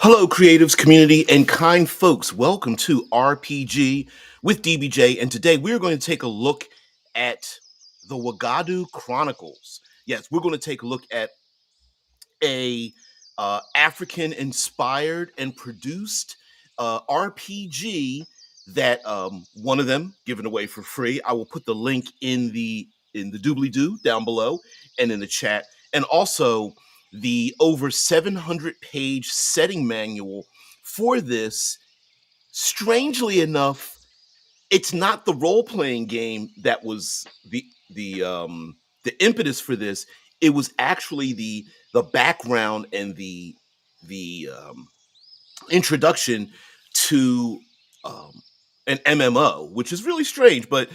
Hello, creatives, community, and kind folks. Welcome to RPG with DBJ. And today we're going to take a look at the Wagadu Chronicles. Yes, we're going to take a look at a African inspired and produced RPG that one of them given away for free. I will put the link in the doobly doo down below and in the chat, and also the over 700 page setting manual for this. Strangely enough, it's not the role playing game that was the impetus for this. It was actually the background and the introduction to um, an MMO, which is really strange, but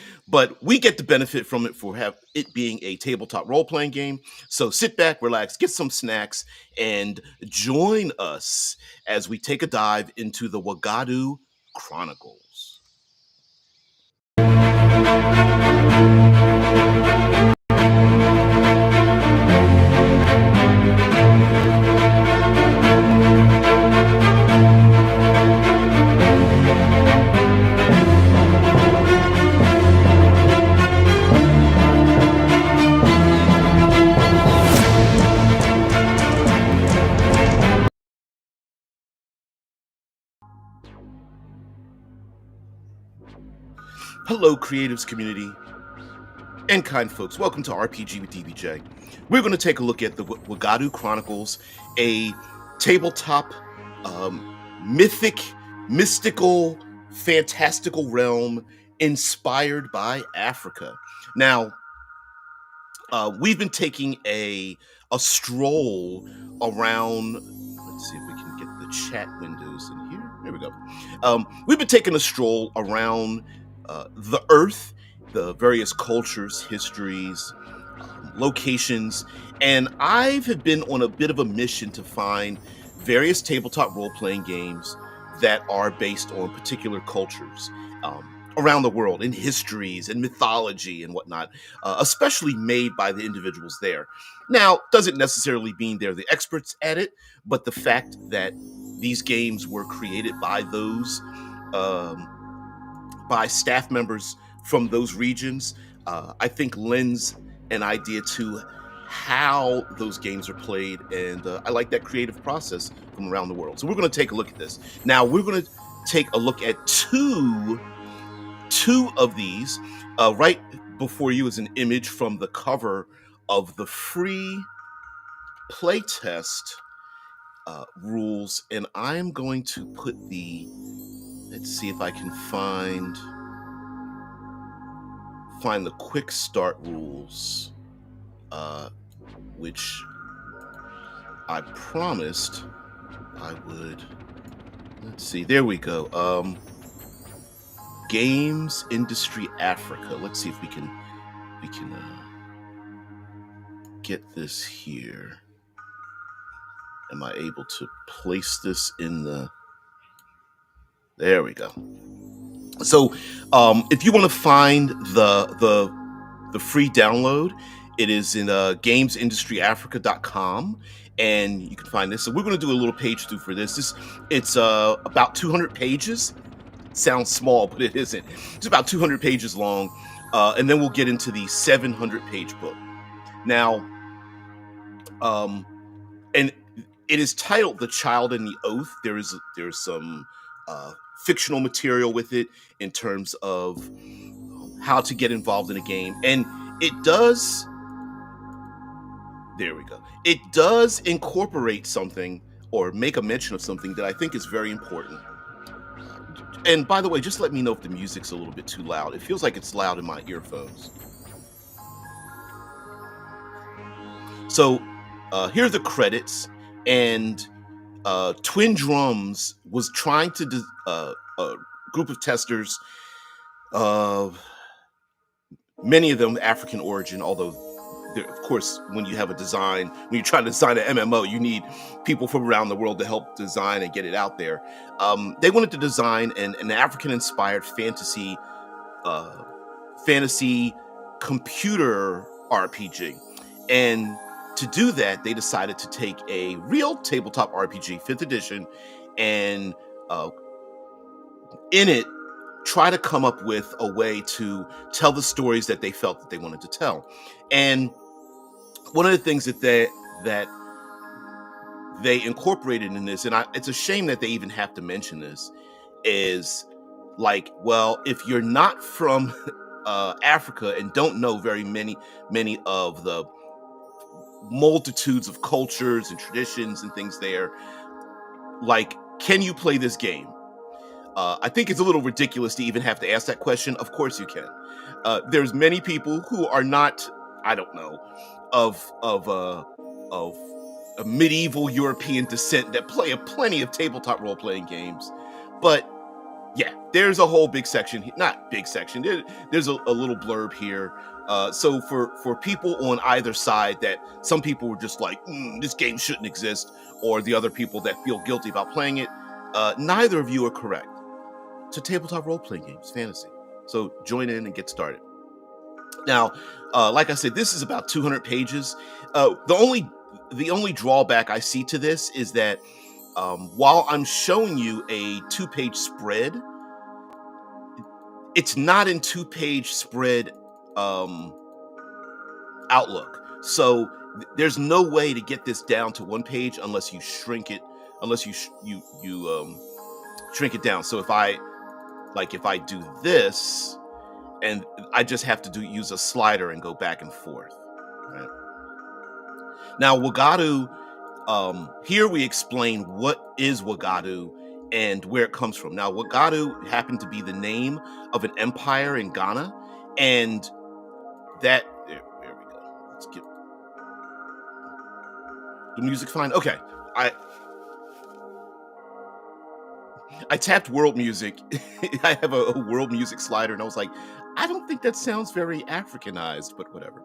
we get the benefit from it for have it being a tabletop role playing game. So sit back, relax, get some snacks, and join us as we take a dive into the Wagadu Chronicles. Hello, creatives community and kind folks. Welcome to RPG with DBJ. We're going to take a look at the Wagadu Chronicles, a tabletop mythic, mystical, fantastical realm inspired by Africa. Now, we've been taking a stroll around. Let's see if we can get the chat windows in here. There we go. We've been taking a stroll around the Earth, the various cultures, histories, locations, and I've been on a bit of a mission to find various tabletop role-playing games that are based on particular cultures around the world, in histories and mythology and whatnot, especially made by the individuals there. Now, doesn't necessarily mean they're the experts at it, but the fact that these games were created by those by staff members from those regions, I think lends an idea to how those games are played, and I like that creative process from around the world. So we're going to take a look at this. Now we're going to take a look at two of these. Right before you is an image from the cover of the free playtest rules, and I'm going to put let's see if I can find the quick start rules, which I promised I would. Let's see, there we go. Games Industry Africa. Let's see if we can get this here. Am I able to place this in the? There we go. So, if you want to find the free download, it is in gamesindustryafrica.com, and you can find this. So we're going to do a little page through for this. It's about 200 pages. Sounds small, but it isn't. It's about 200 pages long, and then we'll get into the 700-page book. Now, and it is titled "The Child and the Oath." There's some fictional material with it in terms of how to get involved in a game, and it does. There we go. It does incorporate something or make a mention of something that I think is very important. And by the way, just let me know if the music's a little bit too loud. It feels like it's loud in my earphones. So here are the credits, and Twin Drums was trying to a group of testers, many of them African origin, although of course, when you have when you're trying to design an MMO, you need people from around the world to help design and get it out there. They wanted to design an African-inspired fantasy computer RPG, and to do that, they decided to take a real tabletop RPG, 5th edition, and in it try to come up with a way to tell the stories that they felt that they wanted to tell. And one of the things that they incorporated in this, and it's a shame that they even have to mention this, is like, well, if you're not from Africa and don't know very many of the multitudes of cultures and traditions and things there, like, can you play this game? I think it's a little ridiculous to even have to ask that question. Of course you can. There's many people who are not, I don't know, of a medieval European descent that play plenty of tabletop role-playing games. But yeah, there's a whole big section, not big section, there's a little blurb here. So for people on either side, that some people were just like, this game shouldn't exist, or the other people that feel guilty about playing it, neither of you are correct. It's a tabletop role-playing game, it's fantasy. So join in and get started. Now, like I said, this is about 200 pages. The only drawback I see to this is that while I'm showing you a 2-page spread, it's not in 2-page spread outlook. So there's no way to get this down to 1 page unless you shrink it, shrink it down. So if I do this, and I just have to use a slider and go back and forth, right? Now, Wagadu, here we explain what is Wagadu and where it comes from. Now, Wagadu happened to be the name of an empire in Ghana, and that, there we go. Let's get the music fine. Okay, I tapped world music. I have a world music slider, and I was like, I don't think that sounds very Africanized, but whatever.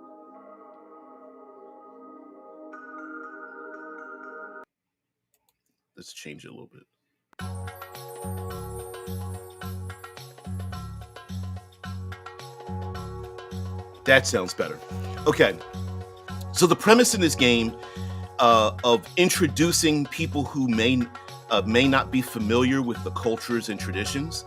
Let's change it a little bit. That sounds better. Okay, so the premise in this game of introducing people who may not be familiar with the cultures and traditions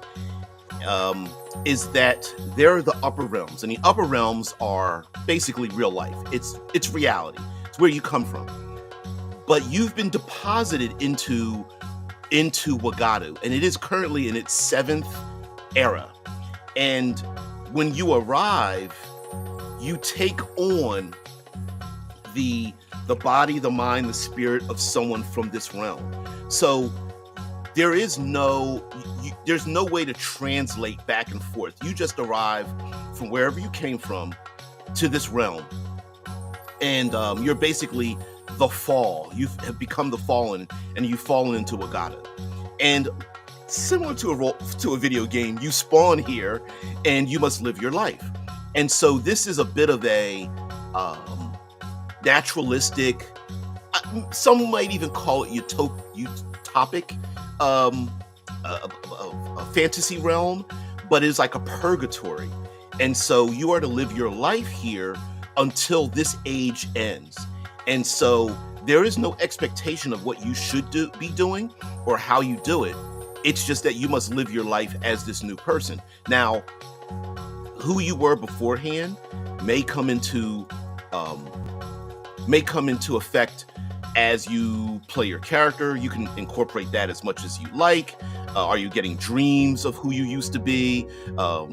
is that there are the upper realms, and the upper realms are basically real life. It's reality. It's where you come from. But you've been deposited into Wagadu, and it is currently in its 7th era. And when you arrive, you take on the body, the mind, the spirit of someone from this realm. So there's no way to translate back and forth. You just arrive from wherever you came from to this realm, and you're basically the fall. You have become the fallen, and you've fallen into Wagadu. And similar to a video game, you spawn here, and you must live your life. And so this is a bit of a naturalistic, some might even call it utopic, a fantasy realm, but it's like a purgatory. And so you are to live your life here until this age ends. And so there is no expectation of what you should be doing or how you do it. It's just that you must live your life as this new person. Now, who you were beforehand may come into effect as you play your character. You can incorporate that as much as you like. Are you getting dreams of who you used to be? Are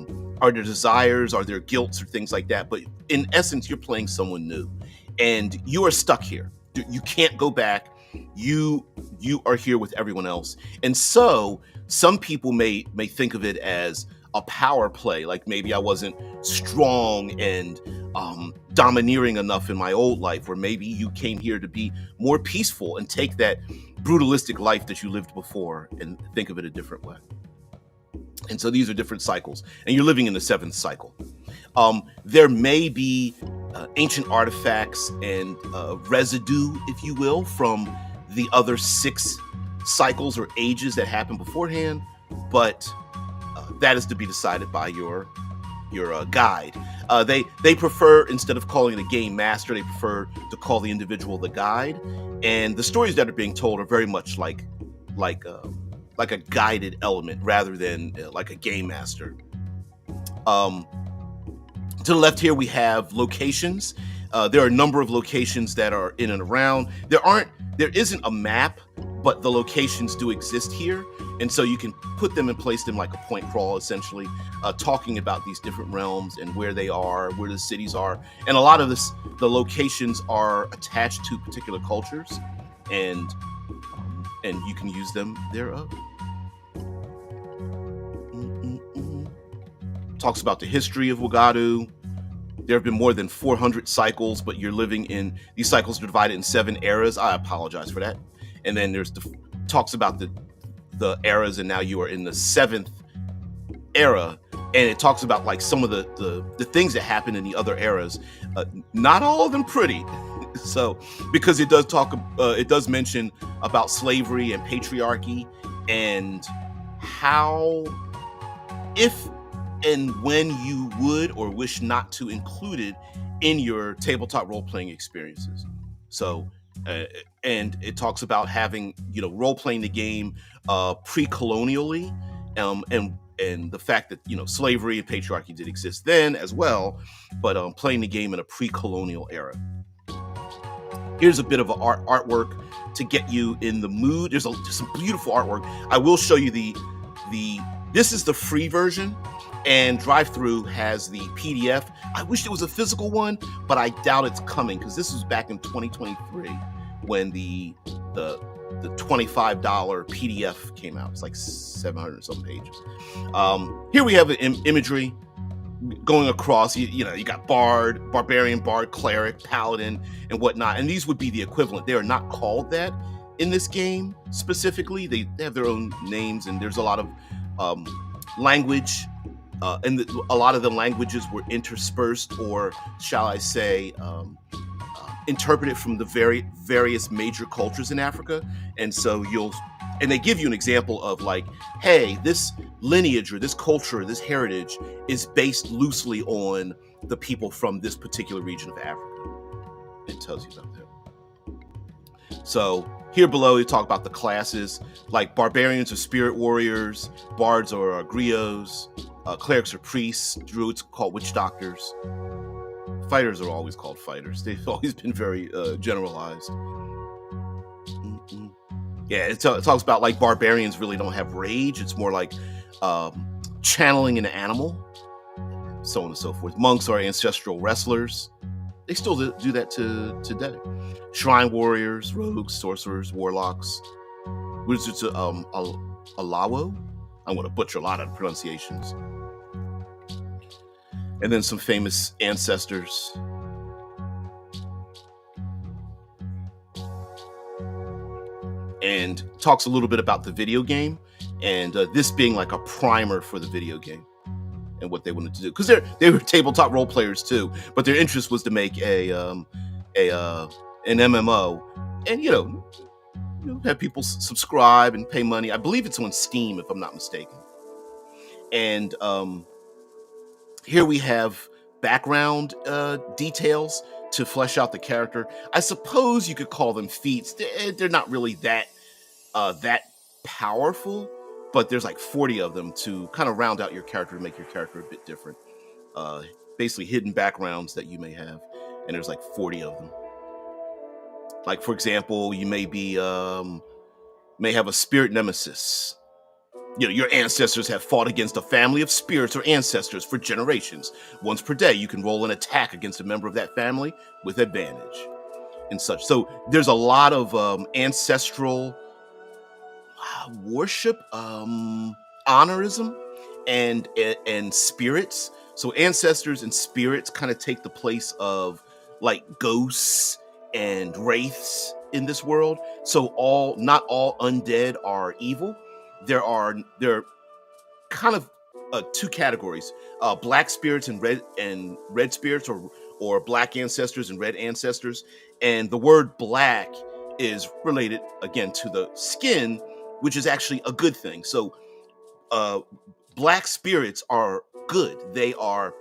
there desires? Are there guilts or things like that? But in essence, you're playing someone new, and you are stuck here. You can't go back. You are here with everyone else. And so some people may think of it as a power play, like maybe I wasn't strong and domineering enough in my old life, or maybe you came here to be more peaceful and take that brutalistic life that you lived before and think of it a different way. And so these are different cycles, and you're living in the 7th cycle. There may be ancient artifacts and residue, if you will, from the other 6 cycles or ages that happened beforehand, but that is to be decided by your guide. They prefer, instead of calling it a game master, they prefer to call the individual the guide. And the stories that are being told are very much like like a guided element rather than like a game master. Um, to the left here, we have locations. There are a number of locations that are in and around. There isn't a map, but the locations do exist here. And so you can put them and place them like a point crawl, essentially, talking about these different realms and where they are, where the cities are. And a lot of the locations are attached to particular cultures, and you can use them thereof. Talks about the history of Wagadu. There have been more than 400 cycles, but you're living in these cycles are divided in 7 eras. I apologize for that. And then there's talks about the eras, and now you are in the 7th era, and it talks about like some of the things that happen in the other eras. Not all of them pretty. So because it does mention about slavery and patriarchy, and how, if and when you would or wish not to include it in your tabletop role-playing experiences. So and it talks about having, role-playing the game pre-colonially, and the fact that, slavery and patriarchy did exist then as well, but playing the game in a pre-colonial era. Here's a bit of artwork to get you in the mood. There's some beautiful artwork. I will show you this is the free version, and Thru has the PDF. I wish there was a physical one, but I doubt it's coming, because this was back in 2023 when the $25 PDF came out. It's like 700 some pages. Here we have an imagery going across. You got bard, barbarian, bard, cleric, paladin, and whatnot. And these would be the equivalent. They are not called that in this game specifically. They have their own names, and there's a lot of language. And a lot of the languages were interspersed, or shall I say, interpreted from the various major cultures in Africa. And so they give you an example of like, hey, this lineage or this culture or this heritage is based loosely on the people from this particular region of Africa. It tells you about that. So here below, we talk about the classes, like barbarians are spirit warriors, bards are griots, clerics are priests, druids called witch doctors. Fighters are always called fighters. They've always been very generalized. Yeah, it talks about like barbarians really don't have rage. It's more like channeling an animal, so on and so forth. Monks are ancestral wrestlers. They still do that today. Shrine warriors, rogues, sorcerers, warlocks. Wizards Alawo. I'm going to butcher a lot of pronunciations. And then some famous ancestors. And talks a little bit about the video game, and this being like a primer for the video game and what they wanted to do, because they were tabletop role players too, but their interest was to make an MMO, and have people subscribe and pay money. I believe it's on Steam, if I'm not mistaken. And here we have background details to flesh out the character. I suppose you could call them feats. They're not really that powerful, but there's like 40 of them to kind of round out your character, to make your character a bit different. Basically hidden backgrounds that you may have, and there's like 40 of them. Like, for example, you may have a spirit nemesis. Your ancestors have fought against a family of spirits or ancestors for generations. Once per day, you can roll an attack against a member of that family with advantage and such. So there's a lot of ancestral worship, honorism, and spirits. So ancestors and spirits kind of take the place of like ghosts and wraiths in this world. So not all undead are evil. There are kind of 2 categories: black spirits and red spirits, or black ancestors and red ancestors. And the word black is related again to the skin, which is actually a good thing. So black spirits are good. They are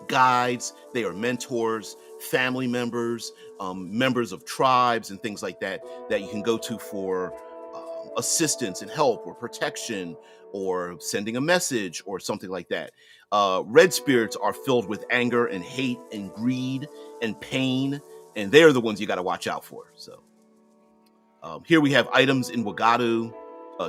guides, they are mentors, family members, members of tribes and things like that you can go to for assistance and help or protection or sending a message or something like that. Red spirits are filled with anger and hate and greed and pain, and they're the ones you got to watch out for. So here we have items in Wagadu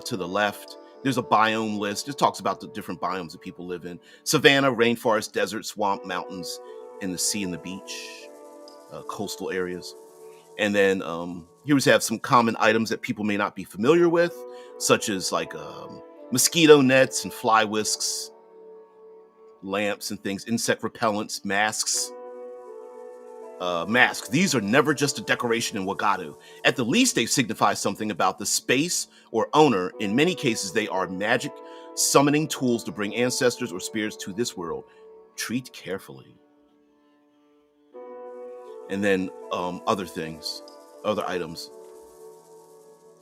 to the left. There's a biome list. It talks about the different biomes that people live in: savanna, rainforest, desert, swamp, mountains, and the sea and the beach, coastal areas. And then here we have some common items that people may not be familiar with, such as like mosquito nets and fly whisks, lamps and things, insect repellents, masks. Masks. These are never just a decoration in Wagadu. At the least, they signify something about the space or owner. In many cases, they are magic summoning tools to bring ancestors or spirits to this world. Treat carefully. And then other things, other items.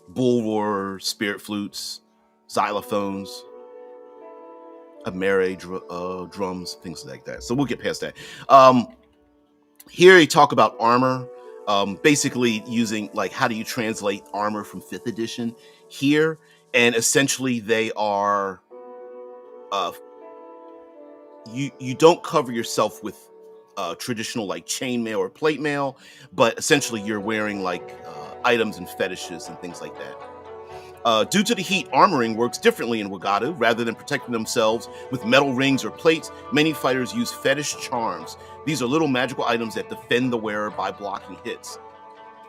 Bull roar, spirit flutes, xylophones, amere drums, things like that. So we'll get past that. Here you talk about armor, basically using like how do you translate armor from 5th edition here, and essentially they are you don't cover yourself with traditional like chainmail or plate mail, but essentially you're wearing like items and fetishes and things like that. Due to the heat, armoring works differently in Wagadu. Rather than protecting themselves with metal rings or plates, many fighters use fetish charms. These are little magical items that defend the wearer by blocking hits.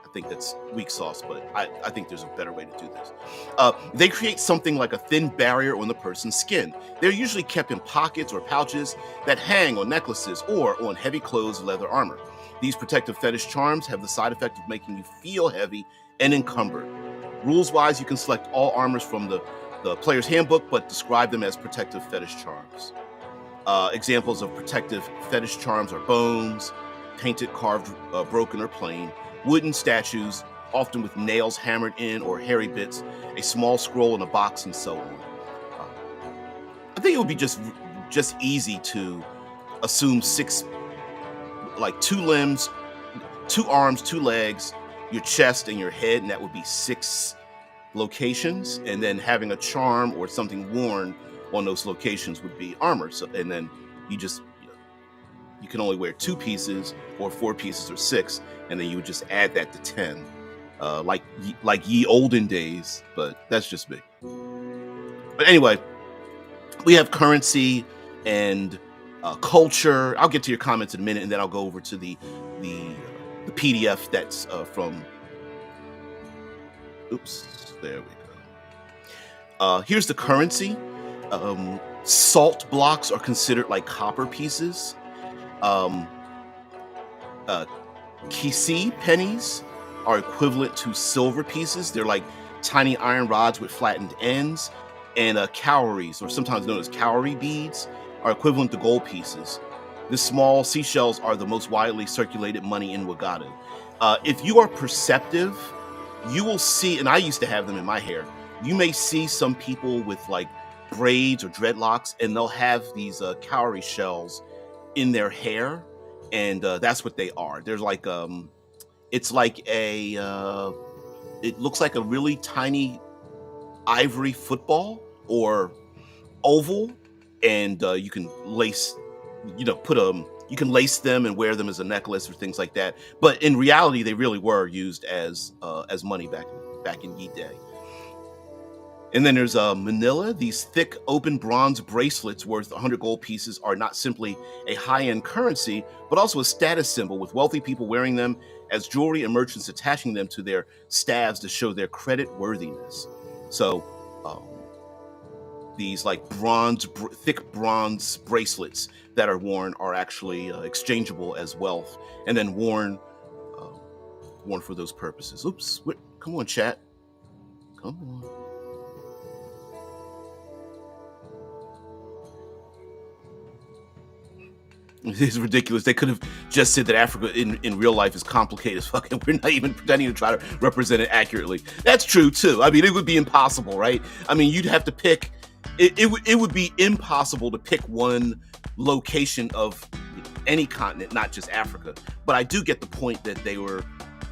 I think that's weak sauce, but I think there's a better way to do this. They create something like a thin barrier on the person's skin. They're usually kept in pockets or pouches that hang on necklaces or on heavy clothes, leather armor. These protective fetish charms have the side effect of making you feel heavy and encumbered. Rules-wise, you can select all armors from the player's handbook, but describe them as protective fetish charms. Examples of protective fetish charms are bones, painted, carved, broken, or plain, wooden statues, often with nails hammered in or hairy bits, a small scroll in a box, and so on. I think it would be just easy to assume 6, like 2 limbs, 2 arms, 2 legs, your chest and your head, and that would be 6 locations, and then having a charm or something worn on those locations would be armor. So, and then you just you can only wear 2 pieces or 4 pieces or 6, and then you would just add that to 10, like ye olden days. But that's just me. But anyway, we have currency and culture. I'll get to your comments in a minute, and then I'll go over to the PDF that's from. Oops, there we go. Here's the currency. Salt blocks are considered like copper pieces. Kisi pennies are equivalent to silver pieces. They're like tiny iron rods with flattened ends. And cowries, or sometimes known as cowrie beads, are equivalent to gold pieces. The small seashells are the most widely circulated money in Wagadu. If you are perceptive, you will see, and I used to have them in my hair, you may see some people with like braids or dreadlocks, and they'll have these cowrie shells in their hair, and that's what they are. There's like, it's like it looks like a really tiny ivory football or oval, and you can lace, you can lace them and wear them as a necklace or things like that. But in reality, they really were used as money back in Ye day. And then there's Manila. These thick, open bronze bracelets worth 100 gold pieces are not simply a high-end currency, but also a status symbol, with wealthy people wearing them as jewelry and merchants attaching them to their staves to show their credit worthiness. So these like thick bronze bracelets that are worn are actually exchangeable as wealth, and then worn for those purposes. Oops, come on, chat. Come on. It's ridiculous. They could have just said that Africa in real life is complicated as fuck, and we're not even pretending to try to represent it accurately. That's true too. I mean, it would be impossible, right? I mean, you'd have to pick. It would be impossible to pick one location of any continent, not just Africa. But I do get the point that they were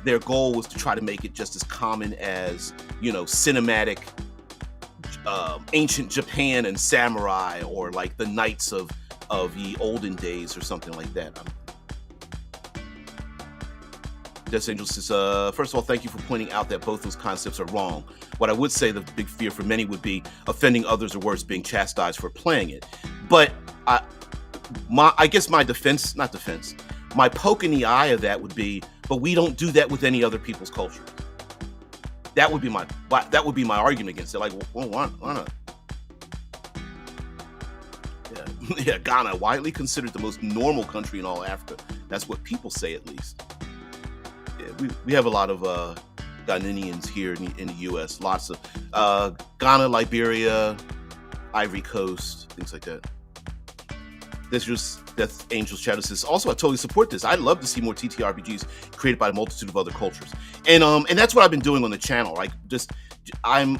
their goal was to try to make it just as common as, cinematic ancient Japan and samurai, or like the knights of the olden days or something like that. Death Angel says, first of all, thank you for pointing out that both those concepts are wrong. What I would say the big fear for many would be offending others, or worse, being chastised for playing it. But I guess my my poke in the eye of that would be, but we don't do that with any other people's culture. That would be my argument against it. Like, well, why not? Yeah, Ghana, widely considered the most normal country in all Africa. That's what people say, at least. Yeah, we have a lot of Ghanaians here in the U.S. Lots of Ghana, Liberia, Ivory Coast, things like that. This just Death Angel's Shadow says, also, I totally support this. I'd love to see more TTRPGs created by a multitude of other cultures. And that's what I've been doing on the channel. Like, I'm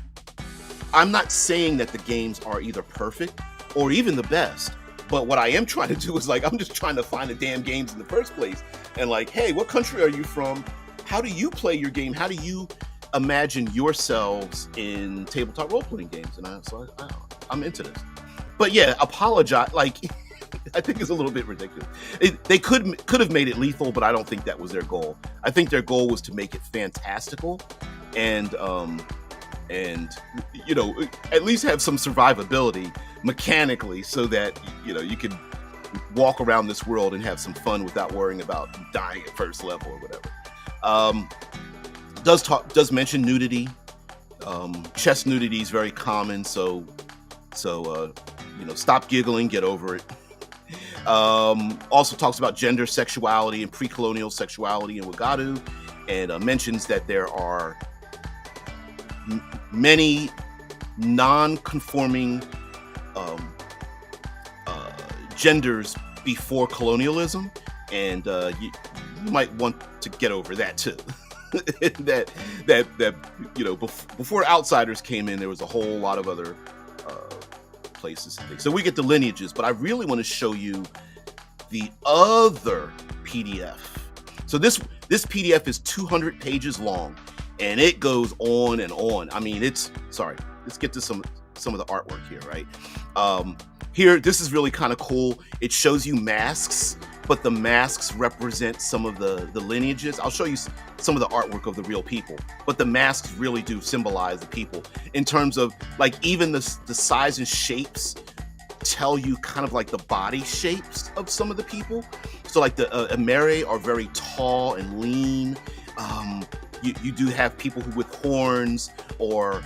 not saying that the games are either perfect or even the best. But what I am trying to do is, like, I'm just trying to find the damn games in the first place. And like, hey, what country are you from? How do you play your game? How do you imagine yourselves in tabletop role-playing games? And I'm into this. But yeah, apologize. Like, I think it's a little bit ridiculous. They could have made it lethal, but I don't think that was their goal. I think their goal was to make it fantastical, and at least have some survivability mechanically, so that you can walk around this world and have some fun without worrying about dying at first level or whatever. Does mention nudity. Chest nudity is very common, so stop giggling, get over it. Also talks about gender, sexuality, and pre-colonial sexuality in Wagadu, and mentions that there are many non-conforming genders before colonialism, and you might want to get over that too. that before outsiders came in, there was a whole lot of other places and things. So we get the lineages, but I really want to show you the other PDF. So this PDF is 200 pages long, and it goes on and on. I mean, let's get to some of the artwork here, right? Here, this is really kind of cool. It shows you masks, but the masks represent some of the lineages. I'll show you some of the artwork of the real people, but the masks really do symbolize the people in terms of, like, even the size and shapes tell you kind of like the body shapes of some of the people. So like the Emere are very tall and lean. You do have people who with horns, or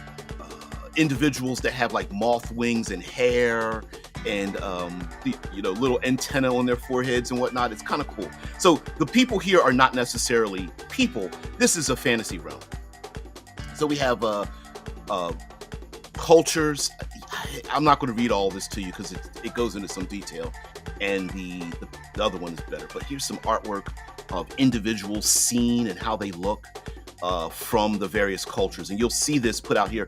individuals that have like moth wings and hair, and little antenna on their foreheads and whatnot. It's kind of cool. So the people here are not necessarily people. This is a fantasy realm. So we have cultures. I'm not going to read all this to you because it goes into some detail, and the other one is better. But here's some artwork of individuals seen and how they look from the various cultures, and you'll see this put out here.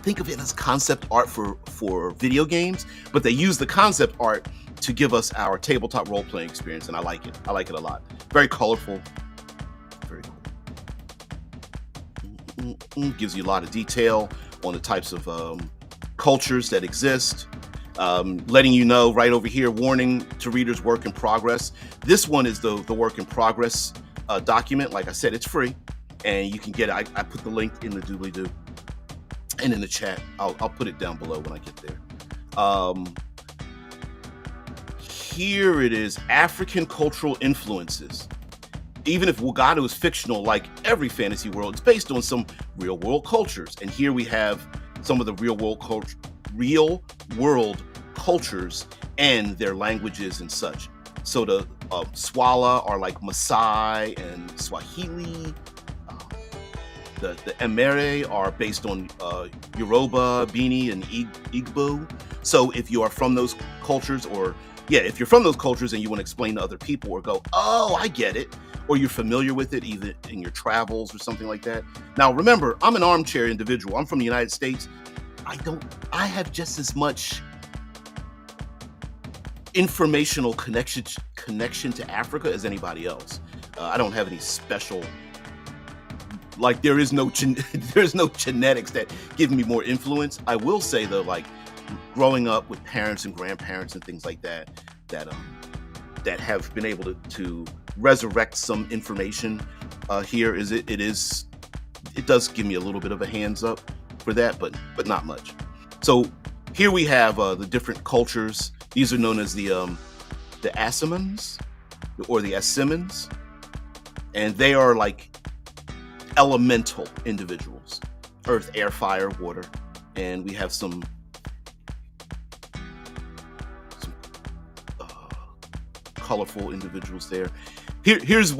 Think of it as concept art for video games, but they use the concept art to give us our tabletop role-playing experience, and I like it. I like it a lot. Very colorful. Very cool. Gives you a lot of detail on the types of cultures that exist. Letting you know right over here, warning to readers, work in progress. This one is the work in progress document. Like I said, it's free, and you can get it. I put the link in the doobly-doo and in the chat. I'll put it down below when I get there. Here it is, African cultural influences. Even if Wagadu is fictional, like every fantasy world, it's based on some real world cultures. And here we have some of the real world cultures and their languages and such. So the Swala are like Maasai and Swahili. The Emere are based on Yoruba, Bini, and Igbo. So if you are from those cultures, if you're from those cultures and you want to explain to other people or go, oh, I get it, or you're familiar with it either in your travels or something like that. Now, remember, I'm an armchair individual. I'm from the United States. I have just as much informational connection to Africa as anybody else. I don't have any special, like there is no there's no genetics that give me more influence. I will say though, like growing up with parents and grandparents and things like that, that that have been able to resurrect some information here, it does give me a little bit of a hands up for that, but not much. So here we have the different cultures. These are known as the Asimans or the Asimans, and they are like elemental individuals: earth, air, fire, water. And we have some colorful individuals there. Here's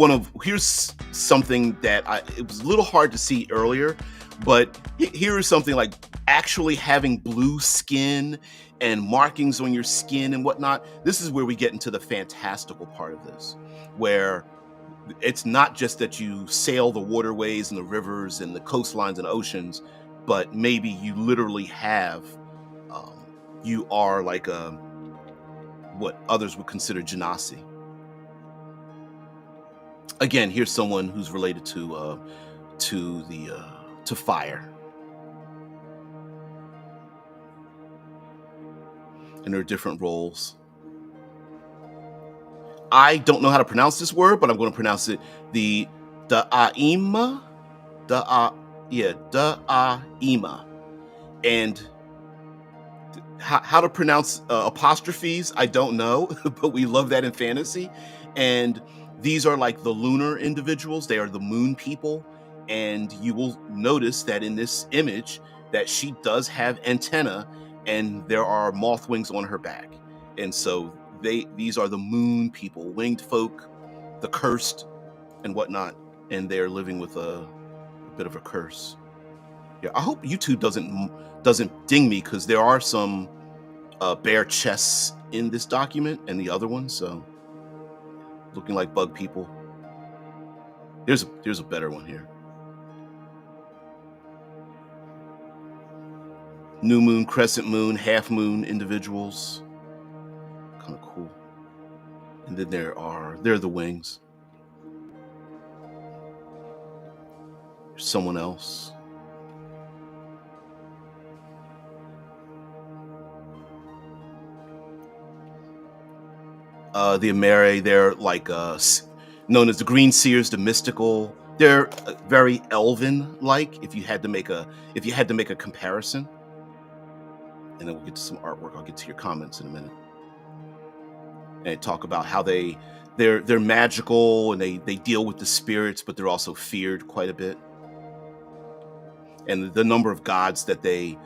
something that it was a little hard to see earlier, but here is something like actually having blue skin and markings on your skin and whatnot. This is where we get into the fantastical part of this, where it's not just that you sail the waterways and the rivers and the coastlines and oceans, but maybe you literally have, you are like what others would consider genasi. Again, here's someone who's related to fire, and there are different roles. I don't know how to pronounce this word, but I'm going to pronounce it the Da'ima, Da'ima, and how to pronounce apostrophes, I don't know, but we love that in fantasy. And these are like the lunar individuals. They are the moon people. And you will notice that in this image that she does have antenna and there are moth wings on her back. And so these are the moon people, winged folk, the cursed and whatnot. And they're living with a bit of a curse. Yeah, I hope YouTube doesn't ding me, because there are some bare chests in this document and the other one, so looking like bug people. There's a better one here. New moon, crescent moon, half moon individuals. Kind of cool. And then there are the wings. There's someone else. The Amere, they're like known as the Green Seers, the mystical. They're very elven-like. If you had to make a comparison, and then we'll get to some artwork. I'll get to your comments in a minute, and talk about how they're magical and they deal with the spirits, but they're also feared quite a bit, and the number of gods that they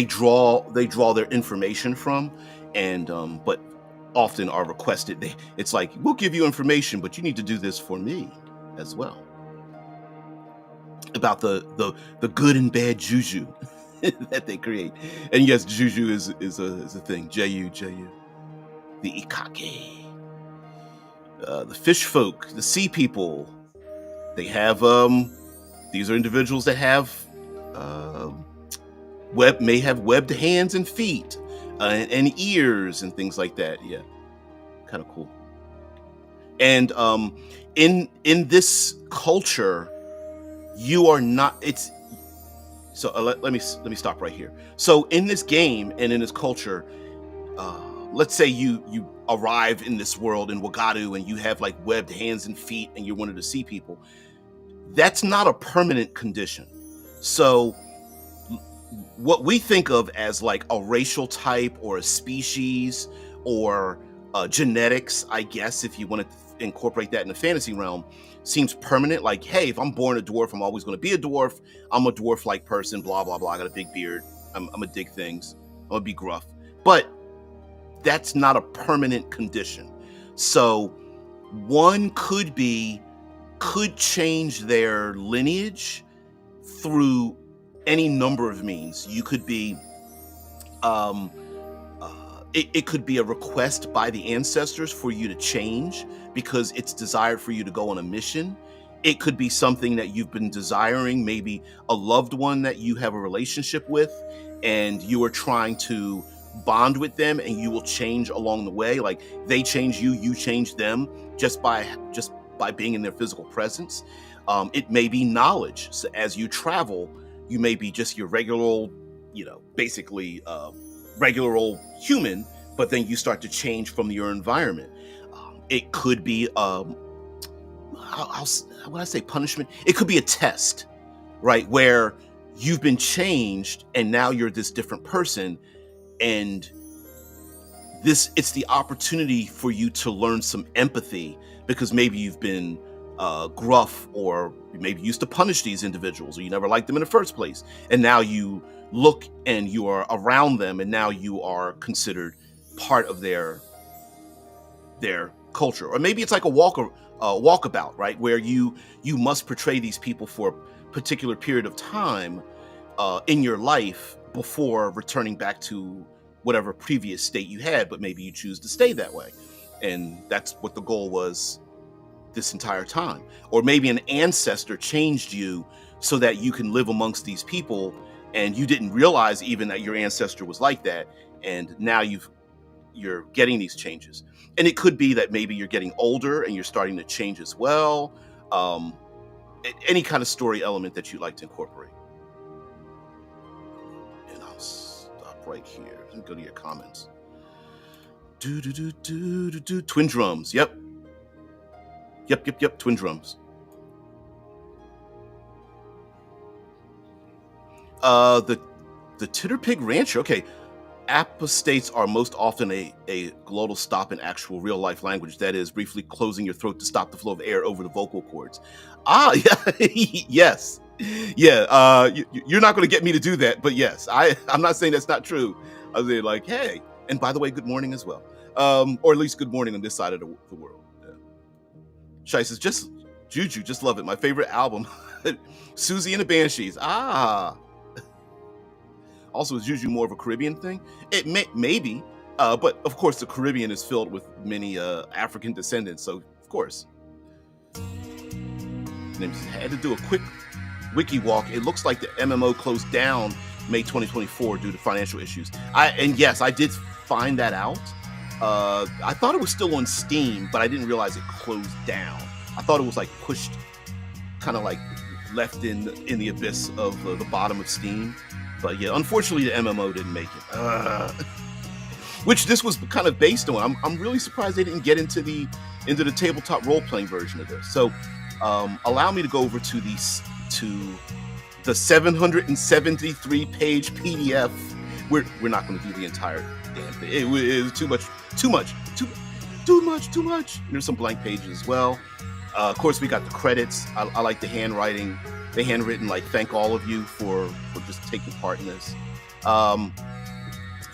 draw their information from. And but often are requested. It's like, we'll give you information, but you need to do this for me as well. About the good and bad juju that they create. And yes, juju is a thing. Ju. The ikake. The fish folk, the sea people. They have these are individuals that have may have webbed hands and feet. And ears and things like that. Yeah, kind of cool. And in this culture, you are not. It's so. Let me stop right here. So in this game and in this culture, let's say you arrive in this world in Wagadu and you have like webbed hands and feet and you're one of the sea people. That's not a permanent condition. So what we think of as like a racial type or a species or genetics, I guess, if you want to incorporate that in the fantasy realm, seems permanent. Like, hey, if I'm born a dwarf, I'm always going to be a dwarf. I'm a dwarf-like person, blah, blah, blah. I got a big beard. I'm going to dig things. I'm going to be gruff. But that's not a permanent condition. So one could change their lineage through any number of means. You could be, it could be a request by the ancestors for you to change because it's desired for you to go on a mission. It could be something that you've been desiring, maybe a loved one that you have a relationship with, and you are trying to bond with them, and you will change along the way. Like they change you, you change them just by being in their physical presence. It may be knowledge. So as you travel, you may be just your regular old, basically regular old human, but then you start to change from your environment. It could be, what I say, punishment. It could be a test, right? Where you've been changed and now you're this different person. And it's the opportunity for you to learn some empathy, because maybe you've been gruff, or maybe used to punish these individuals, or you never liked them in the first place. And now you look and you are around them, and now you are considered part of their culture. Or maybe it's like a walkabout, right? Where you must portray these people for a particular period of time in your life before returning back to whatever previous state you had, but maybe you choose to stay that way. And that's what the goal was this entire time. Or maybe an ancestor changed you so that you can live amongst these people, and you didn't realize even that your ancestor was like that, and now you're getting these changes. And it could be that maybe you're getting older and you're starting to change as well. Any kind of story element that you'd like to incorporate. And I'll stop right here and go to your comments. Twin drums. Yep. Twin drums. The Titterpig Rancher. Okay. Apostates are most often a glottal stop in actual real life language. That is, briefly closing your throat to stop the flow of air over the vocal cords. Yeah, yes. Yeah, you're not going to get me to do that, but yes, I'm not saying that's not true. I was like, hey, and by the way, good morning as well. Or at least good morning on this side of the world. Yeah. Shai says, just Juju, just love it. My favorite album, Susie and the Banshees. Also, is Juju more of a Caribbean thing? It may be, but of course the Caribbean is filled with many African descendants, so of course. And I had to do a quick wiki walk. It looks like the MMO closed down May 2024 due to financial issues. Yes, I did find that out. I thought it was still on Steam, but I didn't realize it closed down. I thought it was like pushed, kind of like left in the abyss of the bottom of Steam. But yeah, unfortunately, the MMO didn't make it. Which this was kind of based on. I'm really surprised they didn't get into the tabletop role-playing version of this. So allow me to go over to the 773-page PDF. We're not going to do the entire damn thing. It was too much. There's some blank pages as well. Of course, we got the credits. I like the handwriting. The handwritten, like, thank all of you for just taking part in this.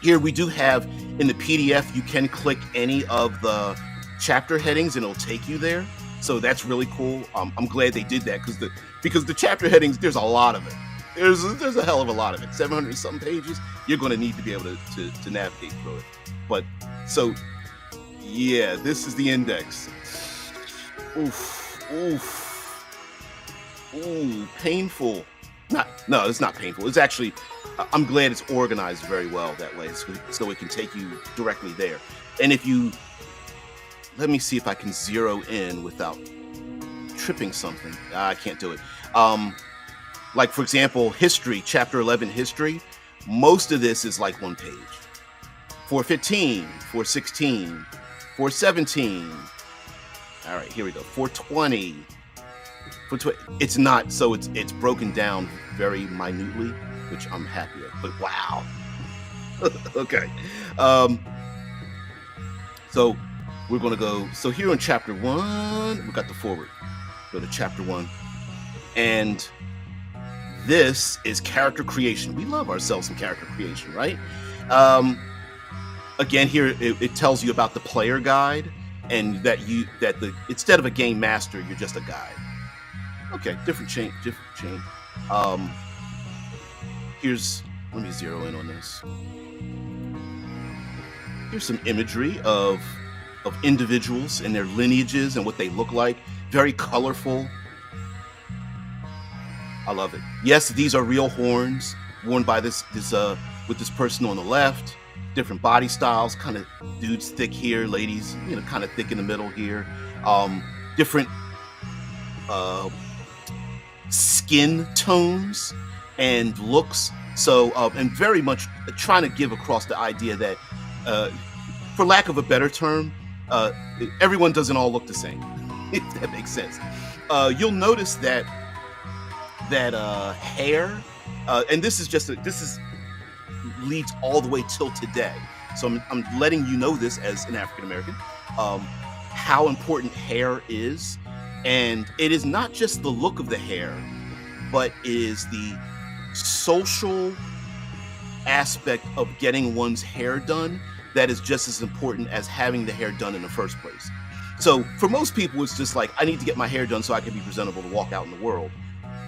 Here we do have in the PDF, you can click any of the chapter headings and it'll take you there. So that's really cool. I'm glad they did that because the chapter headings, there's a lot of it. There's a hell of a lot of it. 700 something pages. You're going to need to be able to navigate through it. But so yeah, this is the index. Oof. Ooh, painful. No, it's not painful. It's actually, I'm glad it's organized very well that way, so it can take you directly there. And let me see if I can zero in without tripping something. I can't do it. Like, for example, history, chapter 11, history. Most of this is like one page. 415, 416, 417. All right, here we go. 420. It's not, so it's broken down very minutely, which I'm happy with. But wow. Okay. So we're gonna go. So here in chapter 1, we got the forward. Go to chapter 1, and this is character creation. We love ourselves some character creation, right? Again, here it tells you about the player guide, and that instead of a game master, you're just a guide. Okay, different chain. Let me zero in on this. Here's some imagery of individuals and their lineages and what they look like. Very colorful. I love it. Yes, these are real horns worn by this with this person on the left. different body styles, kind of dudes thick here, ladies, kind of thick in the middle here. Different skin tones and looks. So, and very much trying to give across the idea that, for lack of a better term, everyone doesn't all look the same, if that makes sense. You'll notice that hair, and this leads all the way till today. So I'm letting you know this as an African American, how important hair is. And it is not just the look of the hair, but is the social aspect of getting one's hair done that is just as important as having the hair done in the first place. So for most people, it's just like, I need to get my hair done so I can be presentable to walk out in the world.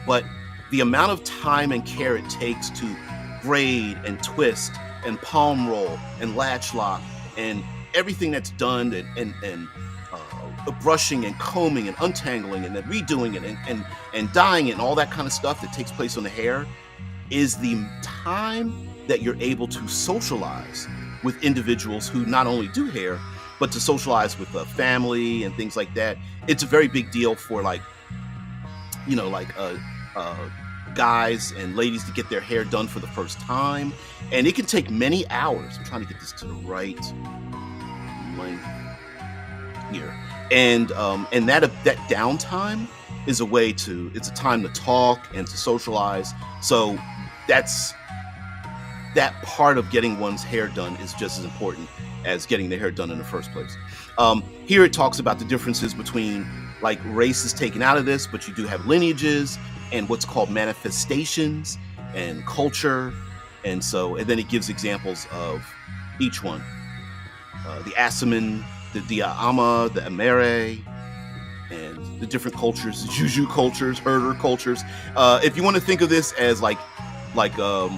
But the amount of time and care it takes to braid and twist and palm roll and latch lock and everything that's done, and brushing and combing and untangling and then redoing it and dyeing it and all that kind of stuff that takes place on the hair, is the time that you're able to socialize with individuals who not only do hair, but to socialize with a family and things like that. It's a very big deal for guys and ladies to get their hair done for the first time, and it can take many hours. I'm trying to get this to the right length here, and that downtime is it's a time to talk and to socialize. So that's that part of getting one's hair done is just as important as getting their hair done in the first place. Here it talks about the differences between like races taken out of this, but you do have lineages and what's called manifestations and culture. And then it gives examples of each one. The Asaman, the Dia'ama, the Amere, and the different cultures, the Juju cultures, herder cultures. If you want to think of this as like the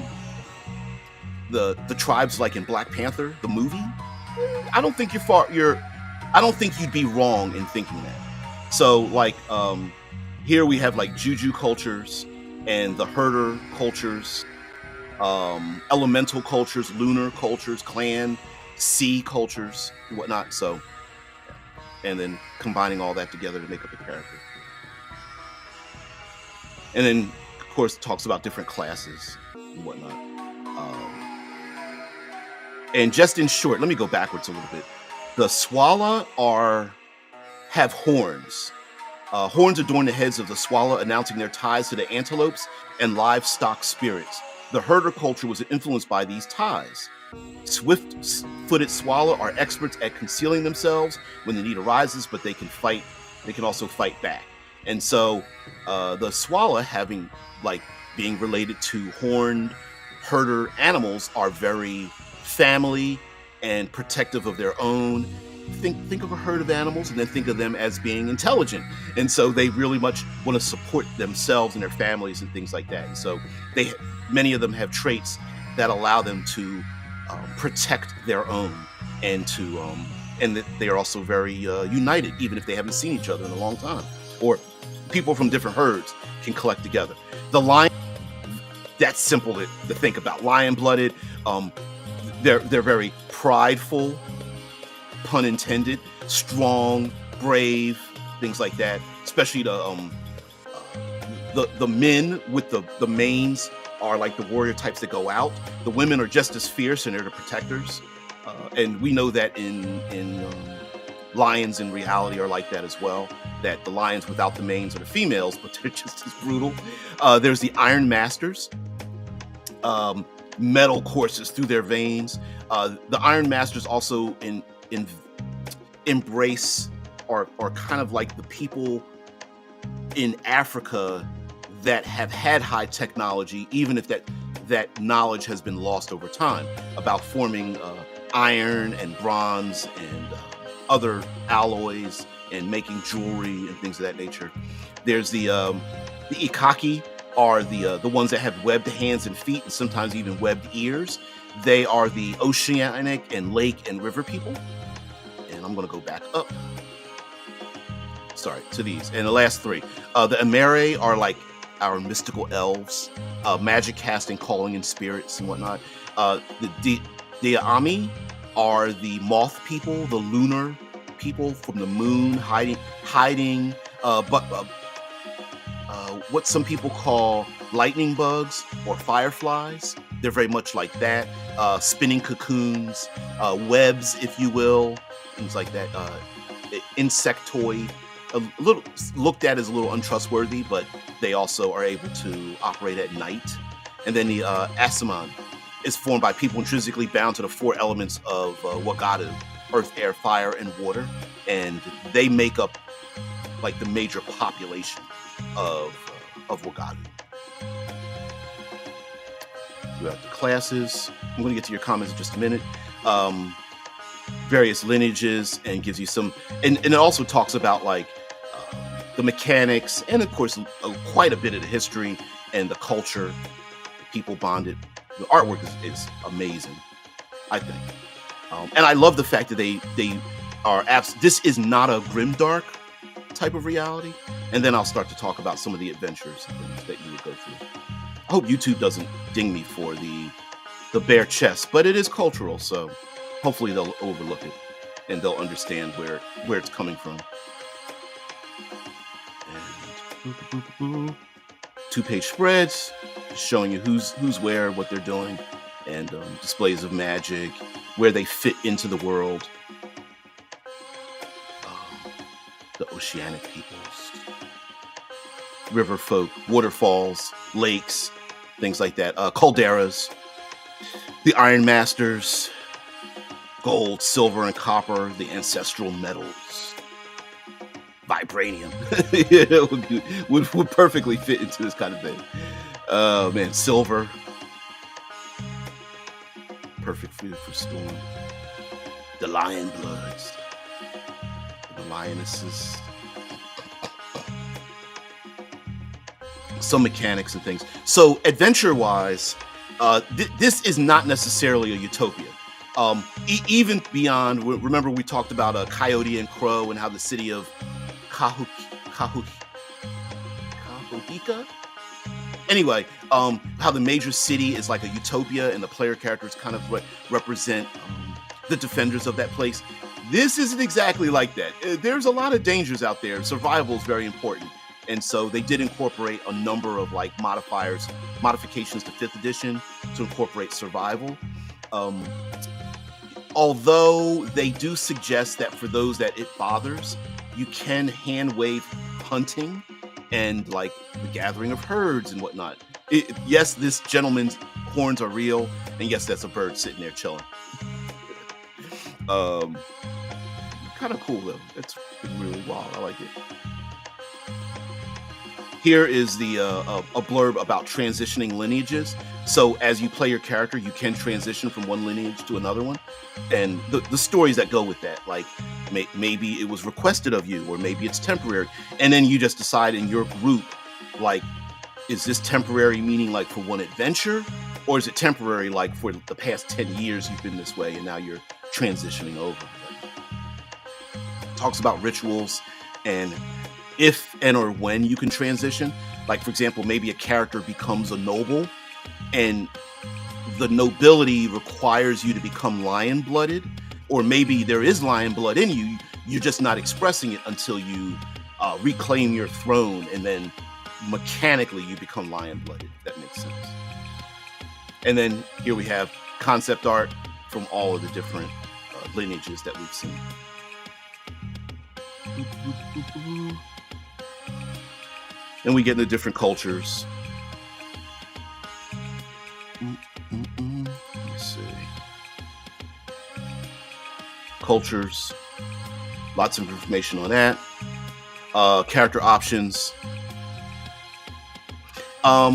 tribes like in Black Panther, the movie, I don't think I don't think you'd be wrong in thinking that. So like here we have like Juju cultures and the herder cultures, elemental cultures, lunar cultures, clan, sea cultures, and whatnot. So, and then combining all that together to make up a character. And then, of course, it talks about different classes and whatnot. And just in short, let me go backwards a little bit. The Swala have horns. Horns adorn the heads of the Swala, announcing their ties to the antelopes and livestock spirits. The herder culture was influenced by these ties. Swift-footed Swala are experts at concealing themselves when the need arises, but they can fight. They can also fight back. And so the Swala, being related to horned herder animals, are very family and protective of their own. Think of a herd of animals and then think of them as being intelligent. And so they really much want to support themselves and their families and things like that. And so many of them have traits that allow them to protect their own, and that they are also very united, even if they haven't seen each other in a long time, or people from different herds can collect together. The lion, that's simple to think about. Lion-blooded, they're very prideful, pun intended, strong, brave, things like that. Especially the men with the manes are like the warrior types that go out. The women are just as fierce, and they're the protectors. And we know that in lions in reality are like that as well. That the lions without the manes are the females, but they're just as brutal. There's the Iron Masters. Metal courses through their veins. The Iron Masters also embrace or kind of like the people in Africa that have had high technology, even if that knowledge has been lost over time, about forming iron and bronze and other alloys and making jewelry and things of that nature. There's the Ikaki are the ones that have webbed hands and feet, and sometimes even webbed ears. They are the oceanic and lake and river people. And I'm going to go back up. Sorry, to these. And the last three. The Amere are like our mystical elves, magic casting, calling in spirits and whatnot. The The Ami are the moth people, the lunar people from the moon, hiding. But what some people call lightning bugs or fireflies. They're very much like that. Spinning cocoons, webs, if you will, things like that. Insectoid, a little looked at as a little untrustworthy, but they also are able to operate at night. And then the Asaman is formed by people intrinsically bound to the four elements of Wagadu: earth, air, fire, and water. And they make up like the major population of Wagadu. We have the classes. I'm going to get to your comments in just a minute. Various lineages, and gives you some, and it also talks about like the mechanics, and of course quite a bit of the history and the culture, the people bonded. The artwork is amazing, I think, and I love the fact that they are this is not a grimdark type of reality. And then I'll start to talk about some of the adventures that you would go through. I hope YouTube doesn't ding me for the bare chest, but it is cultural, so hopefully they'll overlook it and they'll understand where it's coming from. And 2-page spreads showing you who's where, what they're doing, and displays of magic, where they fit into the world. The oceanic peoples, river folk, waterfalls, lakes, things like that. Calderas, the Iron Masters, gold, silver, and copper, the ancestral metals, vibranium. would perfectly fit into this kind of thing. Man, silver, perfect food for storm. The lion bloods, the lionesses. Some mechanics and things. So adventure-wise, this is not necessarily a utopia. Even beyond, remember we talked about Coyote and Crow and how the city of Cahuica? Anyway, how the major city is like a utopia and the player characters kind of represent the defenders of that place. This isn't exactly like that. There's a lot of dangers out there. Survival is very important. And so they did incorporate a number of like modifications to 5th edition to incorporate survival. Although they do suggest that for those that it bothers, you can hand wave hunting and like the gathering of herds and whatnot. Yes, this gentleman's horns are real, and yes, that's a bird sitting there chilling. Kind of cool though. It's really wild. I like it. Here is the a blurb about transitioning lineages. So as you play your character, you can transition from one lineage to another one, and the stories that go with that, like maybe it was requested of you, or maybe it's temporary, and then you just decide in your group, like, is this temporary meaning like for one adventure, or is it temporary like for the past 10 years you've been this way and now you're transitioning over? Talks about rituals and if and or when you can transition. Like, for example, maybe a character becomes a noble and the nobility requires you to become lion-blooded, or maybe there is lion blood in you, you're just not expressing it until you reclaim your throne, and then mechanically you become lion-blooded. That makes sense. And then here we have concept art from all of the different lineages that we've seen. Then we get into different cultures. Let's see. Cultures. Lots of information on that. Character options. Let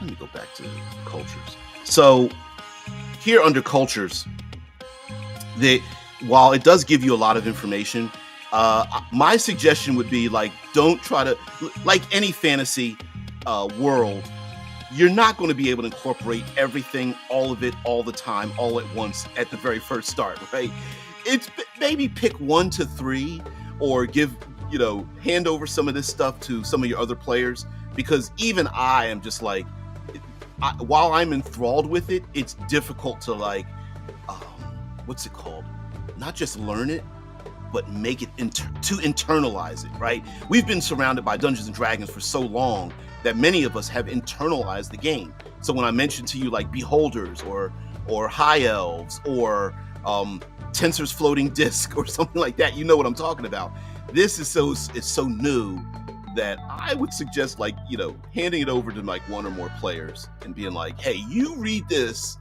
me go back to cultures. So here under cultures, while it does give you a lot of information, my suggestion would be, like, don't try to, like any fantasy world, you're not going to be able to incorporate everything, all of it, all the time, all at once at the very first start, right? It's maybe pick 1 to 3, or hand over some of this stuff to some of your other players, because even I am just like, while I'm enthralled with it, it's difficult to like, um, what's it called? Not just learn it, but make it to internalize it, right? We've been surrounded by Dungeons and Dragons for so long that many of us have internalized the game. So when I mentioned to you like beholders or high elves or Tensor's floating disc or something like that, you know what I'm talking about. This is so new that I would suggest like, you know, handing it over to like one or more players and being like, hey, you read this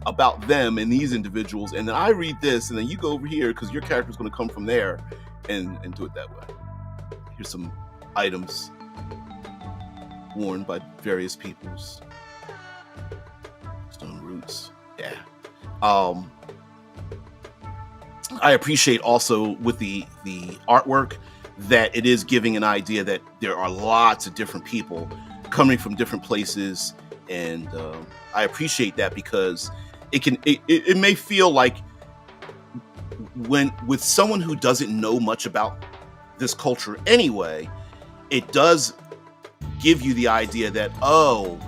about them and these individuals, and then I read this, and then you go over here because your character's going to come from there, and do it that way. Here's some items worn by various peoples. Stone roots, yeah. I appreciate also with the artwork that it is giving an idea that there are lots of different people coming from different places, and I appreciate that because it may feel like when with someone who doesn't know much about this culture anyway, it does give you the idea that, oh,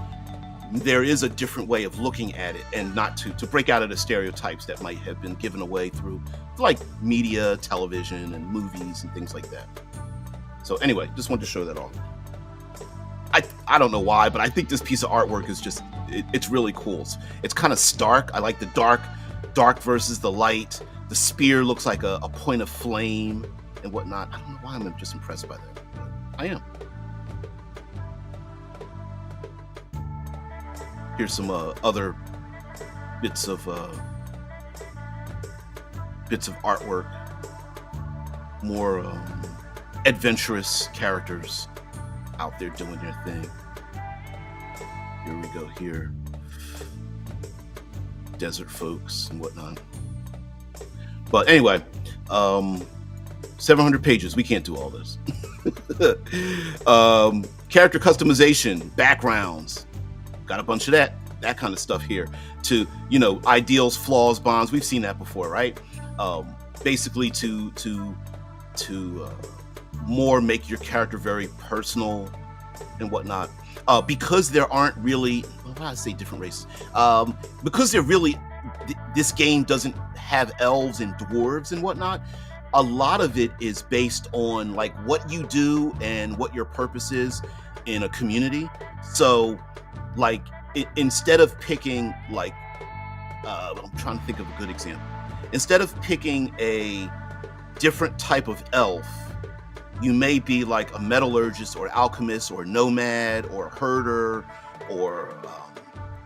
there is a different way of looking at it, and not to break out of the stereotypes that might have been given away through like media, television, and movies and things like that. So anyway, just wanted to show that off. I don't know why, but I think this piece of artwork is just, it's really cool. It's kind of stark. I like the dark versus the light. The spear looks like a point of flame and whatnot. I don't know why I'm just impressed by that, but I am. Here's some other bits of artwork. More adventurous characters out there doing their thing. Here we go here. Desert folks and whatnot. But anyway, 700 pages. We can't do all this. Character customization, backgrounds. Got a bunch of that kind of stuff here. To, you know, ideals, flaws, bonds. We've seen that before, right? Basically to more make your character very personal and whatnot. Because there aren't really, well, why do I say different races? Because they're really, this game doesn't have elves and dwarves and whatnot. A lot of it is based on like what you do and what your purpose is in a community. So like instead of picking like, I'm trying to think of a good example. Instead of picking a different type of elf, you may be like a metallurgist or alchemist or nomad or a herder or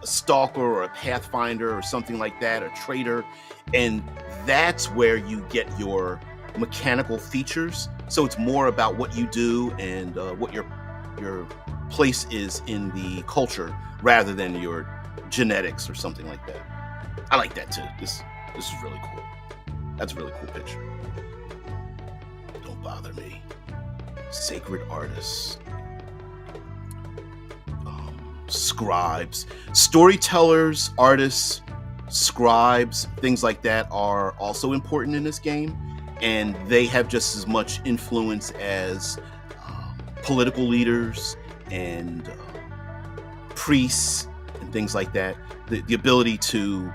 a stalker or a pathfinder or something like that, or trader. And that's where you get your mechanical features. So it's more about what you do and what your place is in the culture rather than your genetics or something like that. I like that too. This is really cool. That's a really cool picture. Don't bother me. Sacred artists, scribes, storytellers, artists, scribes, things like that are also important in this game, and they have just as much influence as political leaders and priests and things like that. The ability to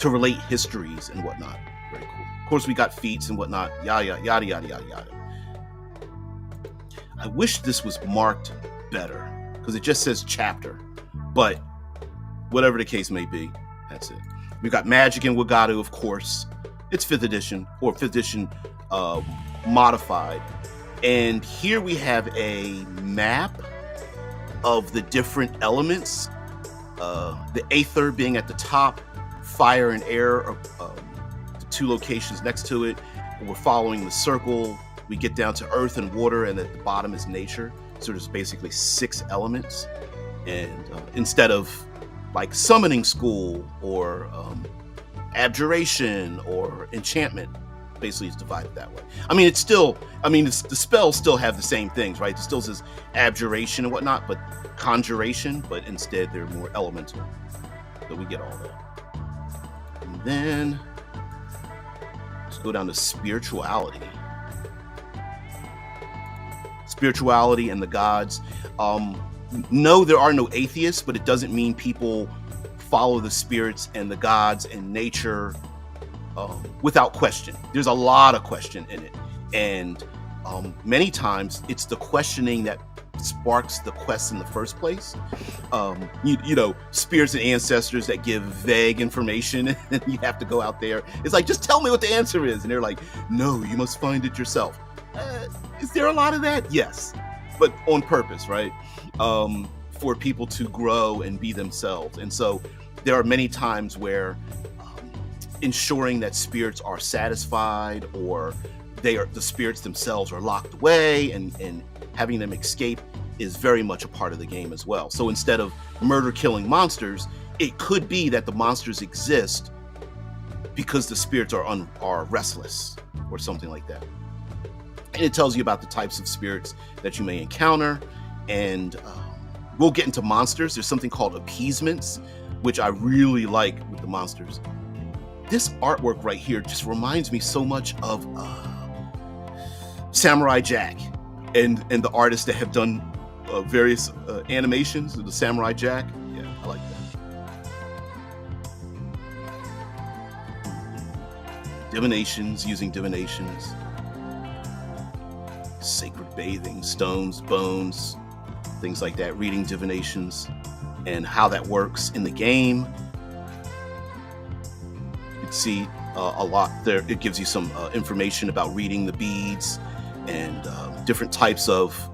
relate histories and whatnot. Very cool. Of course, we got feats and whatnot. Yada yada yada yada yada. I wish this was marked better because it just says chapter, but whatever the case may be, that's it. We've got Magic and Wagadu, of course. It's 5th edition or 5th edition modified. And here we have a map of the different elements. The aether being at the top, fire and air are the 2 locations next to it. We're following the circle. We get down to earth and water, and at the bottom is nature. So there's basically 6 elements. And instead of like summoning school or abjuration or enchantment, basically it's divided that way. I mean, the spells still have the same things, right? It still says abjuration and whatnot, but conjuration, but instead they're more elemental. So we get all that. And then let's go down to spirituality. Spirituality and the gods. no, there are no atheists, but it doesn't mean people follow the spirits and the gods and nature without question. There's a lot of question in it, and many times it's the questioning that sparks the quest in the first place. You know, spirits and ancestors that give vague information, and you have to go out there. It's like, just tell me what the answer is, and they're like, no, you must find it yourself. Is there a lot of that? Yes, but on purpose, right? For people to grow and be themselves. And so there are many times where ensuring that spirits are satisfied, or the spirits themselves are locked away, and having them escape is very much a part of the game as well. So instead of murder killing monsters, it could be that the monsters exist because the spirits are restless or something like that. And it tells you about the types of spirits that you may encounter. And we'll get into monsters. There's something called appeasements, which I really like with the monsters. This artwork right here just reminds me so much of Samurai Jack and the artists that have done various animations of the Samurai Jack. Yeah, I like that. Divinations, using divinations. Sacred bathing, stones, bones, things like that. Reading divinations and how that works in the game. You can see a lot there. It gives you some information about reading the beads and different types of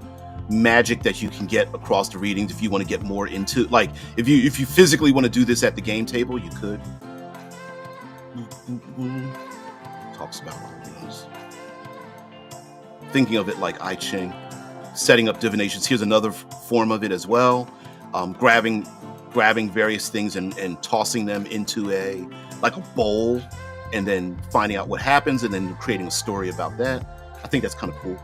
magic that you can get across the readings. If you want to get more into, like, if you physically want to do this at the game table, you could. Talks about those. Thinking of it like I Ching, setting up divinations. Here's another form of it as well. Grabbing various things and tossing them into a bowl, and then finding out what happens, and then creating a story about that. I think that's kind of cool.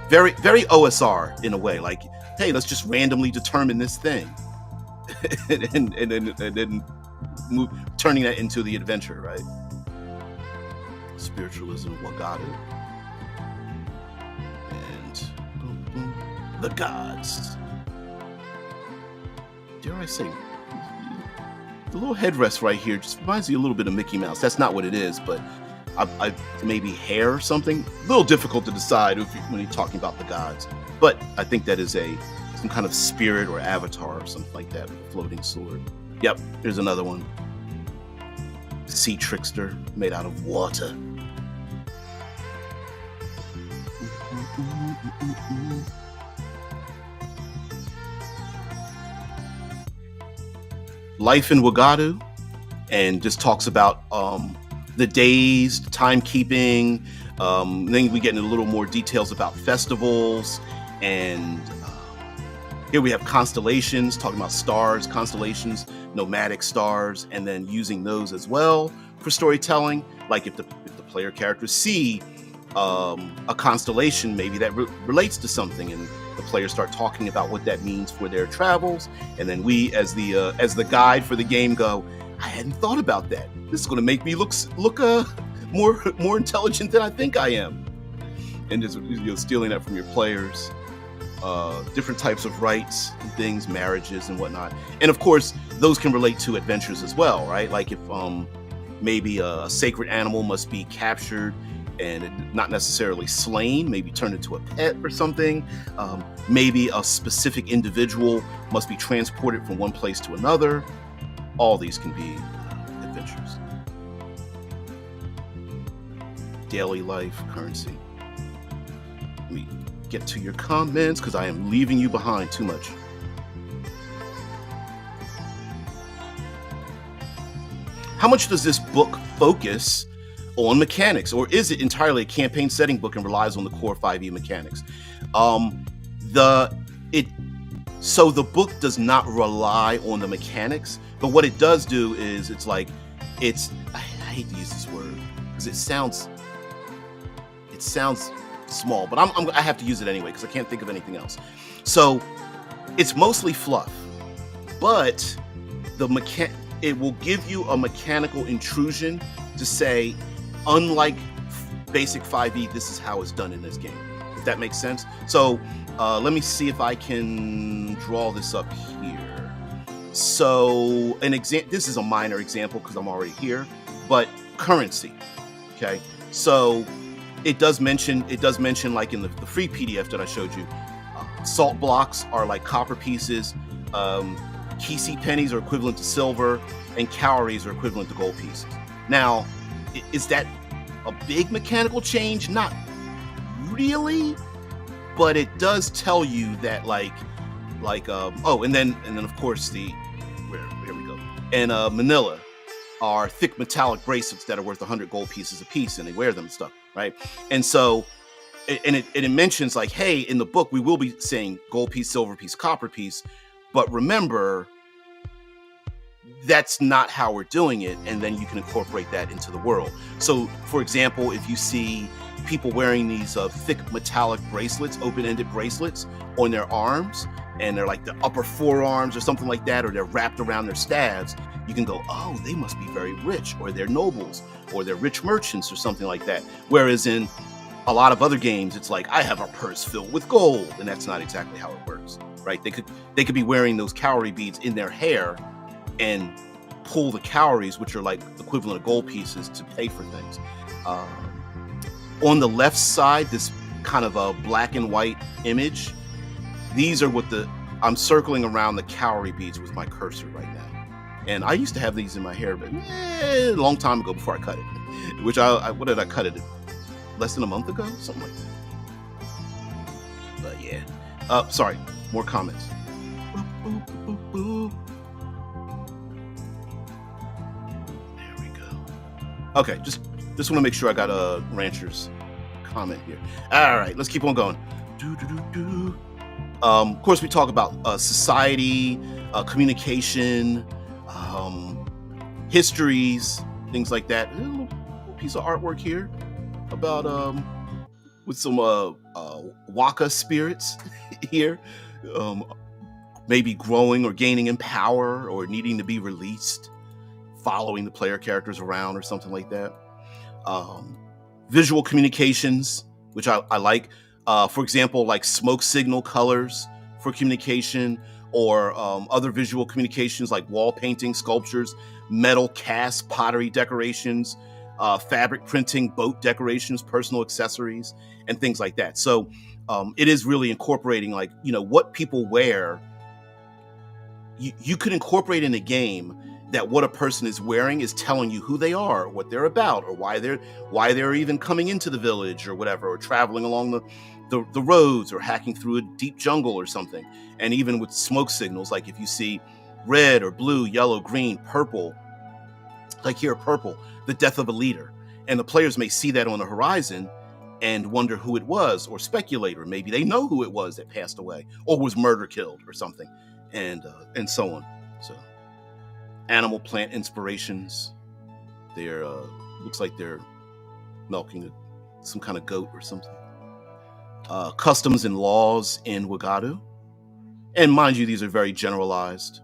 Very, very OSR in a way. Like, hey, let's just randomly determine this thing, and then turning that into the adventure, right? Spiritualism, Wagadu, and the gods. Dare I say, the little headrest right here just reminds me a little bit of Mickey Mouse. That's not what it is, but I maybe hair or something. A little difficult to decide when you're talking about the gods, but I think that is some kind of spirit or avatar or something like that with a floating sword. Yep, here's another one. Sea trickster made out of water. Life in Wagadu, and just talks about the days, timekeeping. Then we get into a little more details about festivals, and here we have constellations, talking about stars, constellations, nomadic stars, and then using those as well for storytelling. Like if the player characters see a constellation maybe that relates to something, and the players start talking about what that means for their travels, and then we as the guide for the game go, I hadn't thought about that. This is going to make me look more intelligent than I think I am. And just stealing that from your players. Different types of rites and things, marriages and whatnot. And of course, those can relate to adventures as well, right? Like if maybe a sacred animal must be captured and not necessarily slain, maybe turned into a pet or something. Maybe a specific individual must be transported from one place to another. All these can be adventures. Daily life, currency. Let me get to your comments because I am leaving you behind too much. How much does this book focus on mechanics, or is it entirely a campaign setting book and relies on the core 5e mechanics? So the book does not rely on the mechanics, but what it does do is I hate to use this word because it sounds small, but I have to use it anyway because I can't think of anything else. So it's mostly fluff, but it will give you a mechanical intrusion to say, unlike basic 5e, this is how it's done in this game. if that makes sense. So let me see if I can draw this up here. So this is a minor example because I'm already here, but currency. Okay, so it does mention like in the free PDF that I showed you, salt blocks are like copper pieces, Kisi pennies are equivalent to silver, and calories are equivalent to gold pieces. Now, is that a big mechanical change? Not really, but it does tell you that and then of course here we go. And Manila are thick metallic bracelets that are worth 100 gold pieces a piece, and they wear them and stuff, right? And so it mentions like, hey, in the book we will be saying gold piece, silver piece, copper piece, but remember, that's not how we're doing it, and then you can incorporate that into the world. So, for example, if you see people wearing these thick metallic bracelets, open-ended bracelets on their arms, and they're like the upper forearms or something like that, or they're wrapped around their staves, you can go, oh, they must be very rich, or they're nobles, or they're rich merchants, or something like that. Whereas in a lot of other games, it's like, I have a purse filled with gold, and that's not exactly how it works, right? They could be wearing those calorie beads in their hair and pull the calories, which are like equivalent of gold pieces, to pay for things. On the left side, this kind of a black and white image, these are I'm circling around the calorie beads with my cursor right now. And I used to have these in my hair, but a long time ago before I cut it. Which what did I cut it? Less than a month ago? Something like that. But yeah. Sorry, more comments. There we go. Okay, just want to make sure I got a rancher's comment here. All right, let's keep on going. Of course, we talk about society, communication, histories, things like that. A little piece of artwork here about with some Waka spirits here, maybe growing or gaining in power or needing to be released, following the player characters around or something like that. Visual communications, which I like. For example, like smoke signal colors for communication, or other visual communications like wall painting, sculptures, metal casts, pottery decorations, fabric printing, boat decorations, personal accessories, and things like that. So it is really incorporating, like, what people wear. You could incorporate in a game that what a person is wearing is telling you who they are, what they're about, or why they're even coming into the village or whatever, or traveling along the roads, or hacking through a deep jungle or something. And even with smoke signals, like if you see red or blue, yellow, green, purple, like here, purple, the death of a leader. And the players may see that on the horizon and wonder who it was, or speculate, or maybe they know who it was that passed away or was murder killed or something, and so on. So animal plant inspirations. They're looks like they're milking some kind of goat or something. Customs and laws in Wagadu. And mind you, these are very generalized.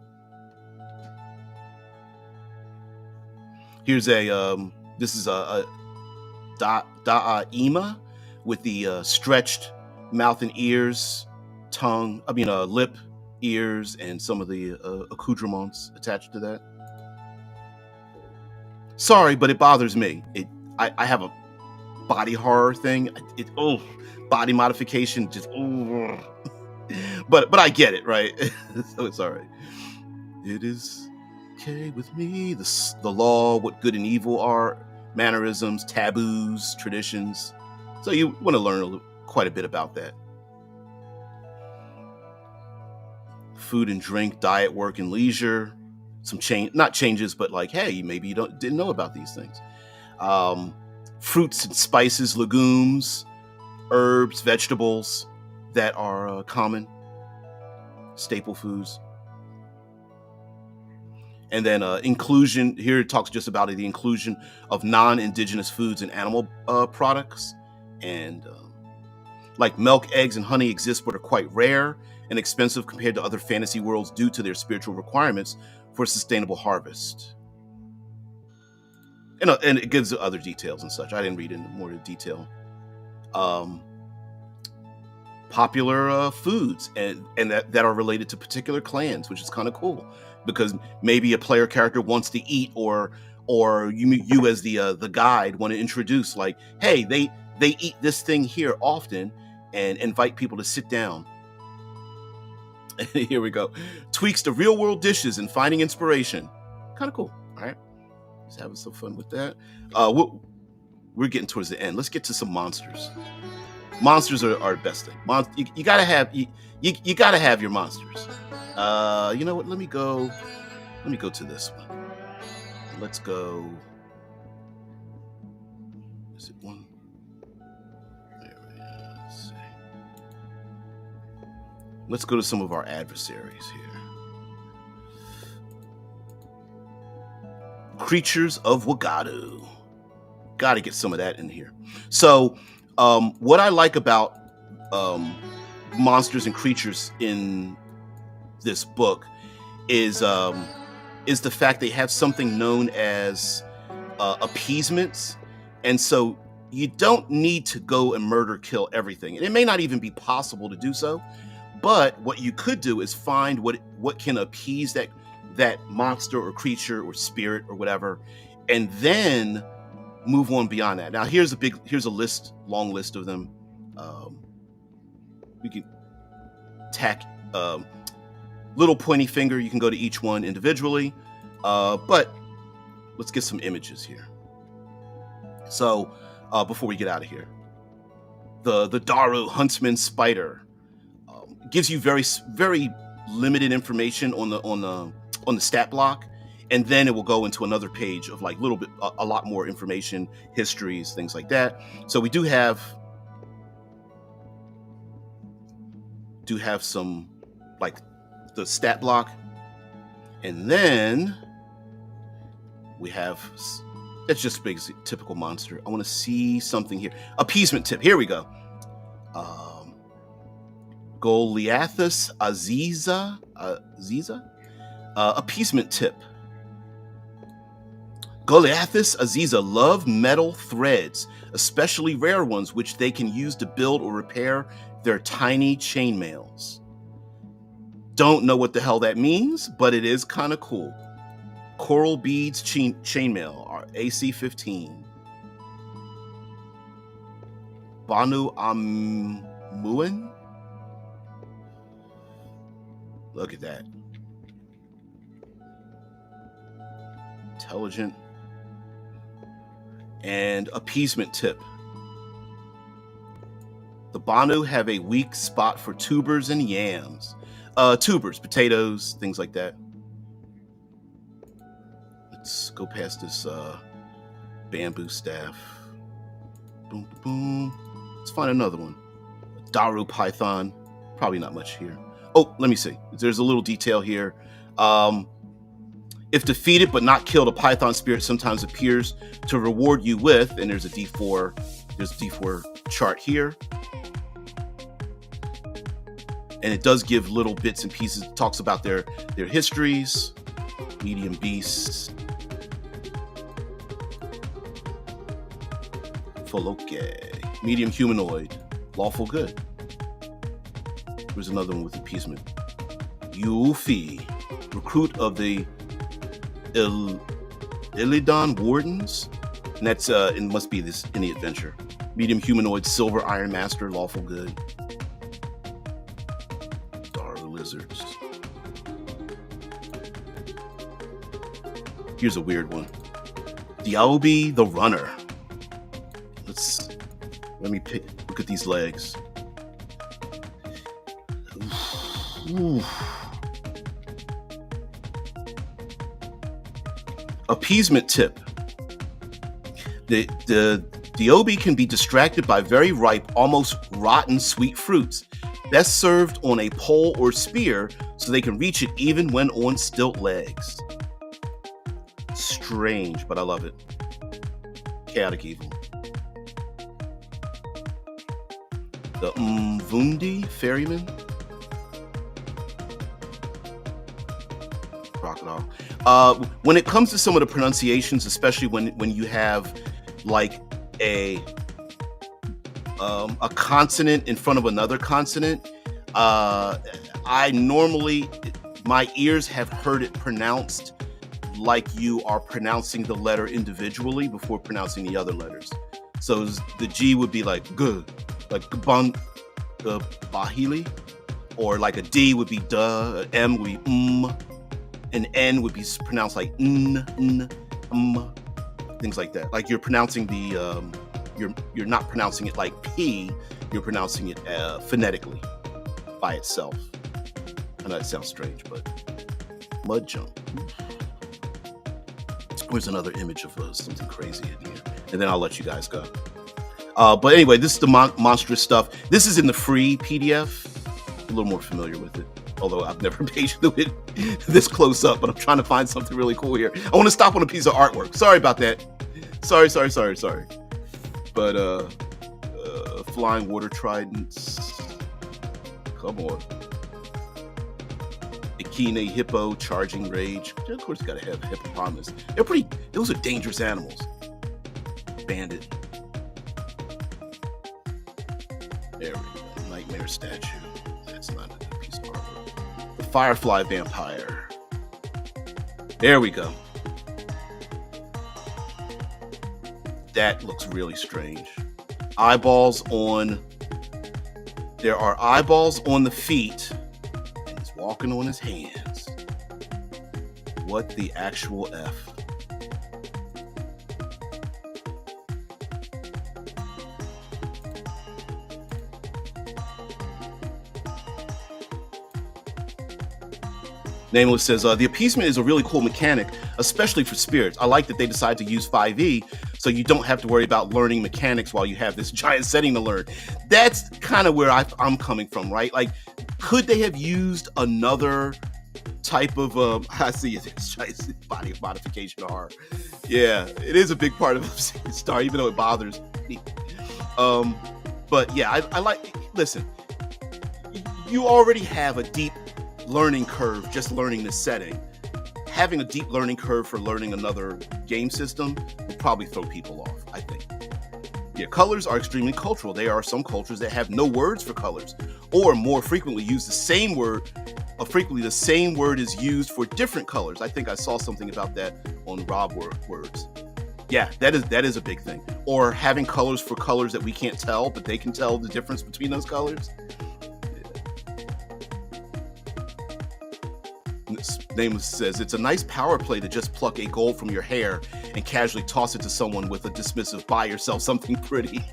Here's this is a Da'ima with the stretched mouth and ears, lip, ears, and some of the accoutrements attached to that. Sorry, but it bothers me. I have a body horror thing. Body modification, just but I get it, right? So it's all right. It is okay with me. The law, what good and evil are, mannerisms, taboos, traditions. So you want to learn quite a bit about that. Food and drink, diet, work, and leisure. Some not changes, but like, hey, maybe you didn't know about these things. Fruits and spices, legumes, herbs, vegetables that are common, staple foods. And then inclusion, here it talks just about the inclusion of non-indigenous foods and animal products. And like milk, eggs, and honey exist but are quite rare and expensive compared to other fantasy worlds due to their spiritual requirements for sustainable harvest. And it gives other details and such. I didn't read into more detail. popular foods and that are related to particular clans, which is kind of cool because maybe a player character wants to eat, or you as the guide want to introduce, like, hey, they eat this thing here often, and invite people to sit down. Here we go. Tweaks to real world dishes and finding inspiration. Kind of cool. All right, just having some fun with that. We're getting towards the end. Let's get to some monsters. Monsters are the best thing. You gotta have you gotta have your monsters. You know what? Let me go to this one. Let's go. Is it one? There we are. Let's see. Let's go to some of our adversaries here. Creatures of Wagadu. Got to get some of that in here. So, what I like about monsters and creatures in this book is the fact they have something known as appeasements, and so you don't need to go and kill everything, and it may not even be possible to do so. But what you could do is find what can appease that monster or creature or spirit or whatever, and then move on beyond that. Now here's a long list of them. We can tack little pointy finger. You can go to each one individually, but let's get some images here. So before we get out of here, the Daru Huntsman Spider gives you very limited information on the stat block, and then it will go into another page of like a lot more information, histories, things like that. So we do have some like the stat block, and then we have, that's just basic typical monster. I want to see something here. Appeasement tip. Here we go. Goliathus Aziza. Appeasement tip. Goliathus Aziza love metal threads, especially rare ones, which they can use to build or repair their tiny chainmails. Don't know what the hell that means, but it is kind of cool. Coral beads chainmail are AC 15. Banu Amuan. Look at that. Intelligent. And appeasement tip. The Banu have a weak spot for tubers and yams. Tubers, potatoes, things like that. Let's go past this bamboo staff. Boom, boom. Let's find another one. Daru python. Probably not much here. Oh, let me see. There's a little detail here. If defeated but not killed, a python spirit sometimes appears to reward you with, and there's a D4. There's a D4 chart here. And it does give little bits and pieces. It talks about their histories. Medium beasts. Foloke. Medium humanoid. Lawful good. Here's another one with appeasement. Yufi. Recruit of the Illidan Wardens. And that's it must be this in the adventure. Medium humanoid, silver iron master, lawful good. Daru lizards. Here's a weird one. Diaobi the runner. Let me look at these legs. Oof. Appeasement tip. The Diaobi can be distracted by very ripe, almost rotten sweet fruits. Best served on a pole or spear so they can reach it even when on stilt legs. Strange, but I love it. Chaotic evil. The Mvundi ferryman. Crocodile. When it comes to some of the pronunciations, especially when you have like a a consonant in front of another consonant, I normally, my ears have heard it pronounced like you are pronouncing the letter individually before pronouncing the other letters. So the G would be like g, like bahili, or like a D would be duh, M would be an N would be pronounced like n, things like that. Like you're pronouncing the you're not pronouncing it like P, you're pronouncing it phonetically by itself. I know it sounds strange, but mud jump. Where's another image of something crazy in here? And then I'll let you guys go. But anyway, this is the monstrous stuff. This is in the free PDF. A little more familiar with it, although I've never paged through it this close up, but I'm trying to find something really cool here. I want to stop on a piece of artwork. Sorry about that. Sorry. But flying water tridents. Come on. Echine hippo charging rage. Of course, you gotta have a hippopotamus. Those are dangerous animals. Bandit. There we go. Nightmare statue. That's not a piece of artwork. The firefly vampire. There we go. That looks really strange. Eyeballs on. There are eyeballs on the feet. And he's walking on his hands. What the actual F? Nameless says, the appeasement is a really cool mechanic, especially for spirits. I like that they decided to use 5e, so you don't have to worry about learning mechanics while you have this giant setting to learn. That's kind of where I'm coming from, right? Like, could they have used another type of, I see it, body modification horror. Yeah, it is a big part of Star, even though it bothers me. But yeah, I like, listen, you already have a deep learning curve just learning this setting. Having a deep learning curve for learning another game system will probably throw people off, I think. Yeah, colors are extremely cultural. There are some cultures that have no words for colors, or more frequently use the same word, or frequently the same word is used for different colors. I think I saw something about that on Rob Words. Yeah, that is a big thing. Or having colors for colors that we can't tell, but they can tell the difference between those colors. Nameless says, it's a nice power play to just pluck a gold from your hair and casually toss it to someone with a dismissive buy yourself something pretty.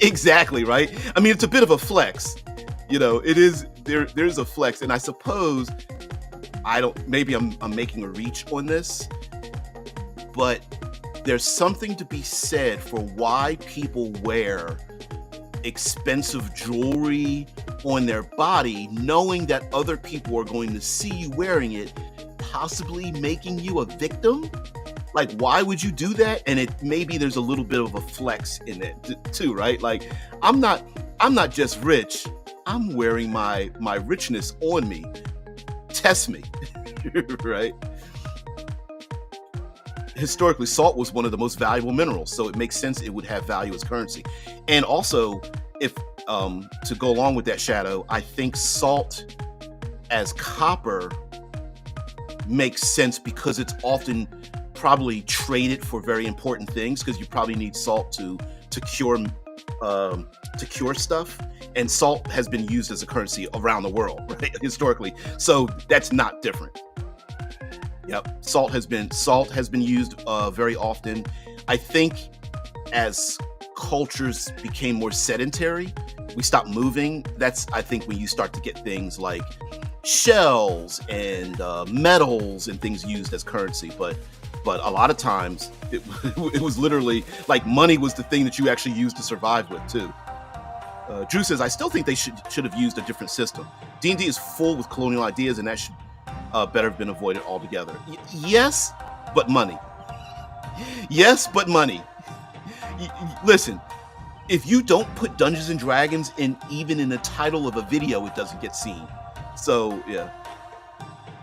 Exactly, right? I mean, it's a bit of a flex. You know, it is, there's a flex. And I suppose, maybe I'm making a reach on this, but there's something to be said for why people wear expensive jewelry on their body, knowing that other people are going to see you wearing it, possibly making you a victim. Like, why would you do that? And maybe there's a little bit of a flex in it too, right? Like, I'm not just rich, I'm wearing my richness on me. Test me. Right? Historically, salt was one of the most valuable minerals, so it makes sense it would have value as currency. And also, if to go along with that, Shadow, I think salt as copper makes sense because it's often probably traded for very important things, because you probably need salt to cure stuff, and salt has been used as a currency around the world, right? Historically, so that's not different. Yep, salt has been used very often. I think as cultures became more sedentary, we stopped moving. That's, I think, when you start to get things like shells and metals and things used as currency. But a lot of times it was literally like money was the thing that you actually used to survive with too. Drew says, I still think they should have used a different system. D&D is full with colonial ideas, and that should better have been avoided altogether. Yes, but money. Yes, but money. Listen, if you don't put Dungeons and Dragons even in the title of a video, it doesn't get seen. So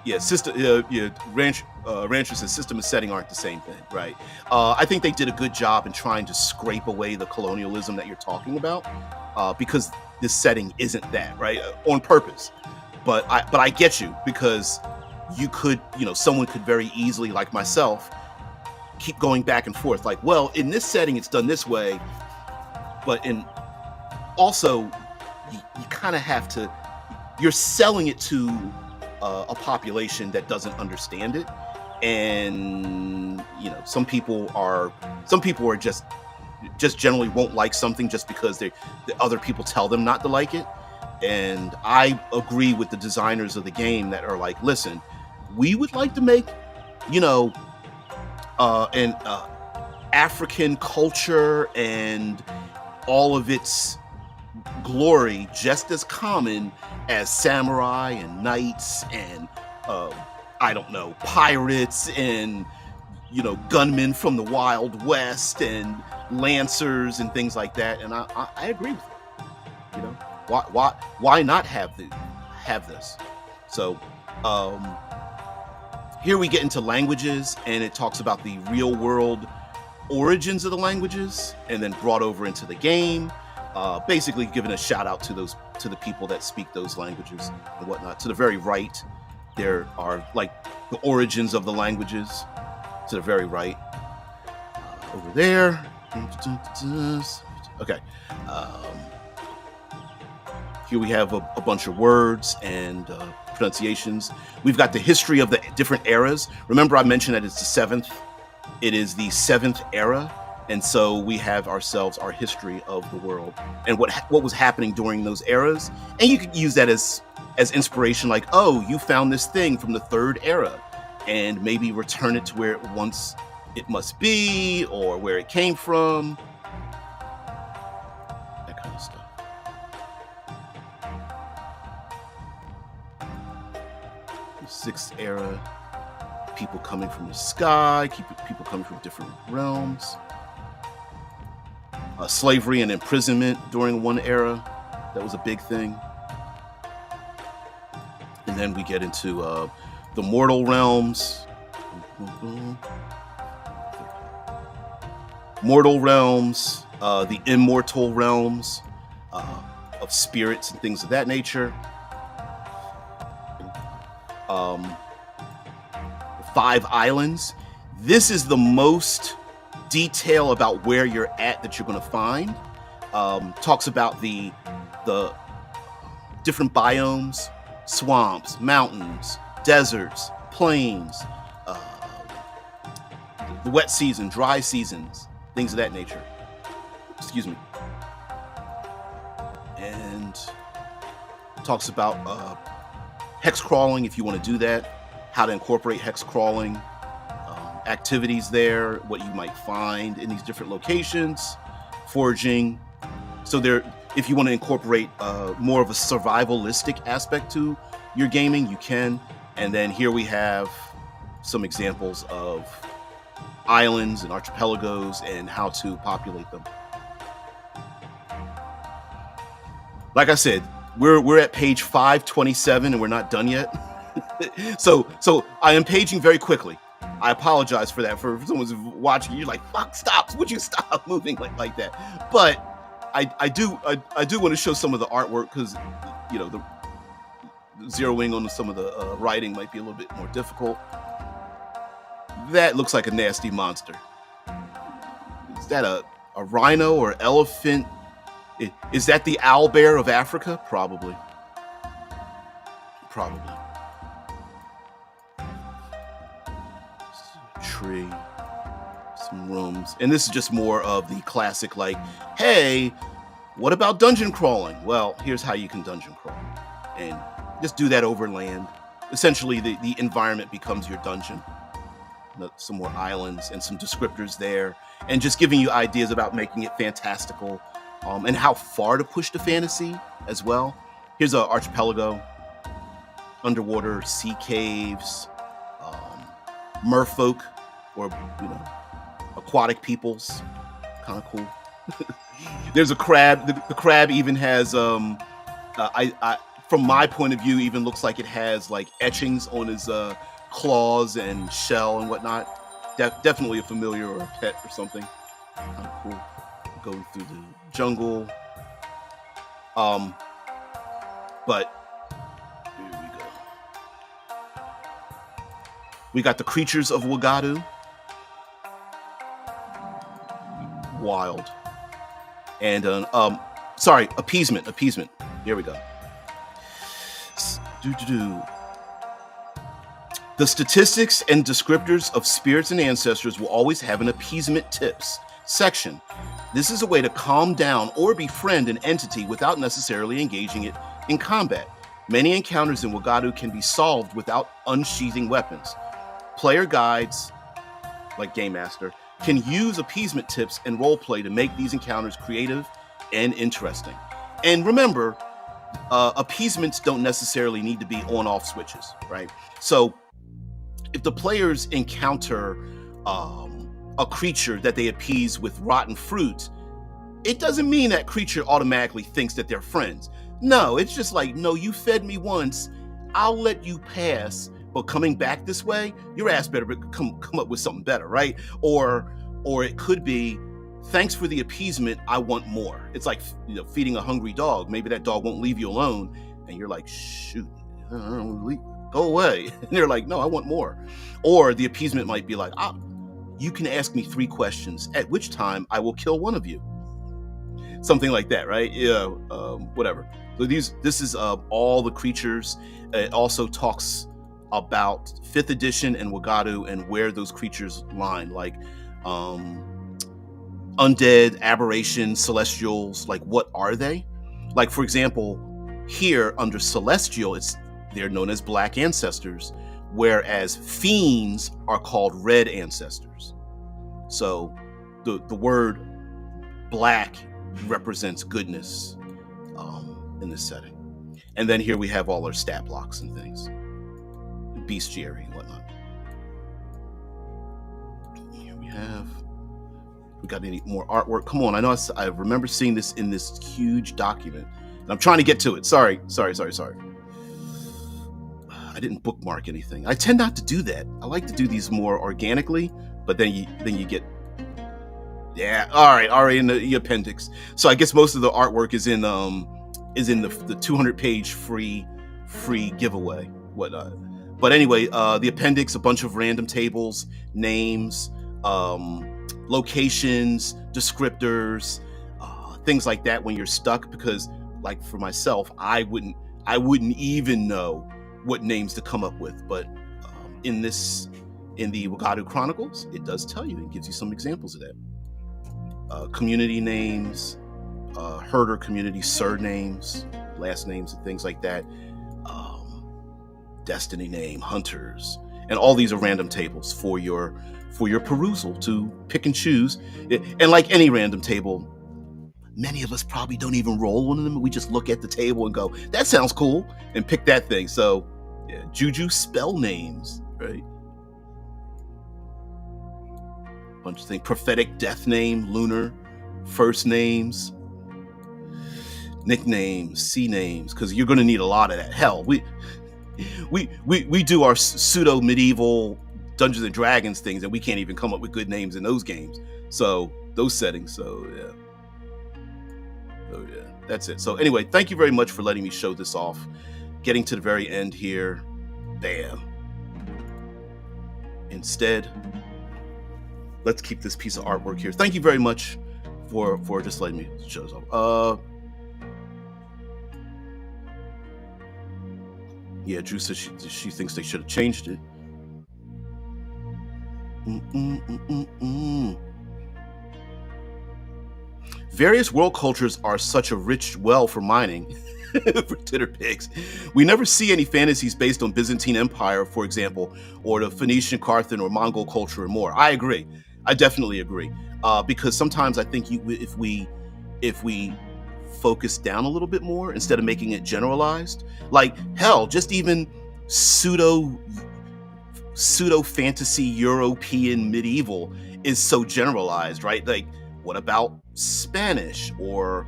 yeah, sister, Rancher says system and setting aren't the same thing, right? I think they did a good job in trying to scrape away the colonialism that you're talking about, because this setting isn't that, right? On purpose. But I get you, because you could, someone could very easily, like myself, keep going back and forth. Like, well, in this setting, it's done this way, but also, you kind of have to. You're selling it to a population that doesn't understand it, and some people are just generally won't like something just because the other people tell them not to like it. And I agree with the designers of the game that are like, listen, we would like to make an African culture and all of its glory just as common as samurai and knights and I don't know, pirates and gunmen from the Wild West and lancers and things like that. And I agree with it. Why not have this? So here we get into languages, and it talks about the real world origins of the languages and then brought over into the game. Basically giving a shout out to the people that speak those languages and whatnot. To the very right, there are like the origins of the languages. To the very right, over there. Okay. Here we have a bunch of words and pronunciations. We've got the history of the different eras. Remember, I mentioned that it's the seventh. It is the seventh era. And so we have ourselves our history of the world and what was happening during those eras. And you could use that as inspiration, like, oh, you found this thing from the third era, and maybe return it to where it must be, or where it came from. That kind of stuff. The sixth era, people coming from the sky, people coming from different realms. Slavery and imprisonment during one era, that was a big thing. And then we get into the mortal realms. Mortal realms, the immortal realms of spirits and things of that nature. 5 islands. This is the most detail about where you're at that you're going to find. Talks about the different biomes, swamps, mountains, deserts, plains, the wet season, dry seasons, things of that nature. Excuse me. And talks about hex crawling, if you want to do that, how to incorporate hex crawling, activities there, what you might find in these different locations, foraging. So there, if you want to incorporate more of a survivalistic aspect to your gaming, you can. And then here we have some examples of islands and archipelagos and how to populate them. Like I said, we're at page 527 and we're not done yet. So I am paging very quickly. I apologize for that. For someone who's watching, you're like, "Fuck, stop! Would you stop moving like that?" But I do want to show some of the artwork, because the zeroing on some of the writing might be a little bit more difficult. That looks like a nasty monster. Is that a rhino or elephant? Is that the owlbear of Africa? Probably. Tree, some rooms, and this is just more of the classic, like, hey, what about dungeon crawling? Well, here's how you can dungeon crawl, and just do that over land. Essentially, the environment becomes your dungeon. Some more islands and some descriptors there, and just giving you ideas about making it fantastical, and how far to push the fantasy as well. Here's an archipelago, underwater sea caves, merfolk, or aquatic peoples, kind of cool. There's a crab. The crab even has from my point of view, even looks like it has like etchings on his claws and shell and whatnot. Definitely a familiar or a pet or something. Kind of cool. Going through the jungle. But here we go. We got the creatures of Wagadu. Wild. And sorry, appeasement. Here we go. The statistics and descriptors of spirits and ancestors will always have an appeasement tips section. This is a way to calm down or befriend an entity without necessarily engaging it in combat. Many encounters in Wagadu can be solved without unsheathing weapons. Player guides, like Game Master, can use appeasement tips and roleplay to make these encounters creative and interesting. And remember, appeasements don't necessarily need to be on-off switches, right? So if the players encounter a creature that they appease with rotten fruit, it doesn't mean that creature automatically thinks that they're friends. No, it's just like, no, you fed me once, I'll let you pass, but coming back this way, your ass better come up with something better, right? Or it could be, thanks for the appeasement, I want more. It's like, you know, feeding a hungry dog. Maybe that dog won't leave you alone, and you're like, shoot, go away. And they're like, no, I want more. Or the appeasement might be like, you can ask me 3 questions, at which time I will kill one of you. Something like that, right? Yeah, whatever. So this is all the creatures. It also talks about 5th edition and Wagadu and where those creatures line, like undead, aberrations, celestials. Like, what are they? Like, for example, here under celestial, they're known as black ancestors, whereas fiends are called red ancestors. So the word black represents goodness in this setting. And then here we have all our stat blocks and things, bestiary and whatnot. Here we got any more artwork? Come on, I know I remember seeing this in this huge document, and I'm trying to get to it. Sorry. I didn't bookmark anything. I tend not to do that. I like to do these more organically, but then you get, yeah, all right, in the appendix. So I guess most of the artwork is in the 200-page free giveaway, whatnot. But anyway, the appendix, a bunch of random tables, names, locations, descriptors, things like that when you're stuck. Because, like, for myself, I wouldn't even know what names to come up with. But in the Wagadu Chronicles, it does tell you and gives you some examples of that. Community names, herder community surnames, last names, and things like that. Destiny name, hunters, and all these are random tables for your perusal to pick and choose. And like any random table, many of us probably don't even roll one of them. We just look at the table and go, that sounds cool, and pick that thing. So yeah, Juju spell names, right? Bunch of things. Prophetic death name, lunar, first names, nicknames, sea names, because you're going to need a lot of that. Hell, we do our pseudo medieval Dungeons and Dragons things, and we can't even come up with good names in those games. So those settings. So yeah, that's it. So anyway, thank you very much for letting me show this off. Getting to the very end here, bam. Instead, let's keep this piece of artwork here. Thank you very much for just letting me show this off. Yeah, Drew says she thinks they should have changed it. Various world cultures are such a rich well for mining. For titter pigs. We never see any fantasies based on Byzantine Empire, for example, or the Phoenician, Carthage, or Mongol culture and more. I agree. I definitely agree. Because sometimes I think if we focus down a little bit more instead of making it generalized, like hell, just even pseudo fantasy European medieval is so generalized, right? Like, what about Spanish or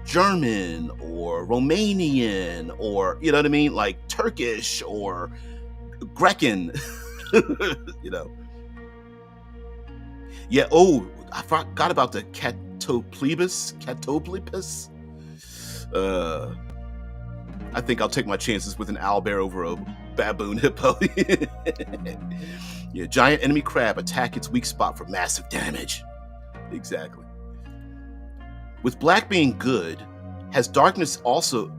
German or Romanian, or, you know what I mean, like Turkish or Grekin. You know. Yeah. Oh, I forgot about the Catoplebus. I think I'll take my chances with an owlbear over a baboon hippo. Yeah, giant enemy crab attack its weak spot for massive damage. Exactly. With black being good, has darkness also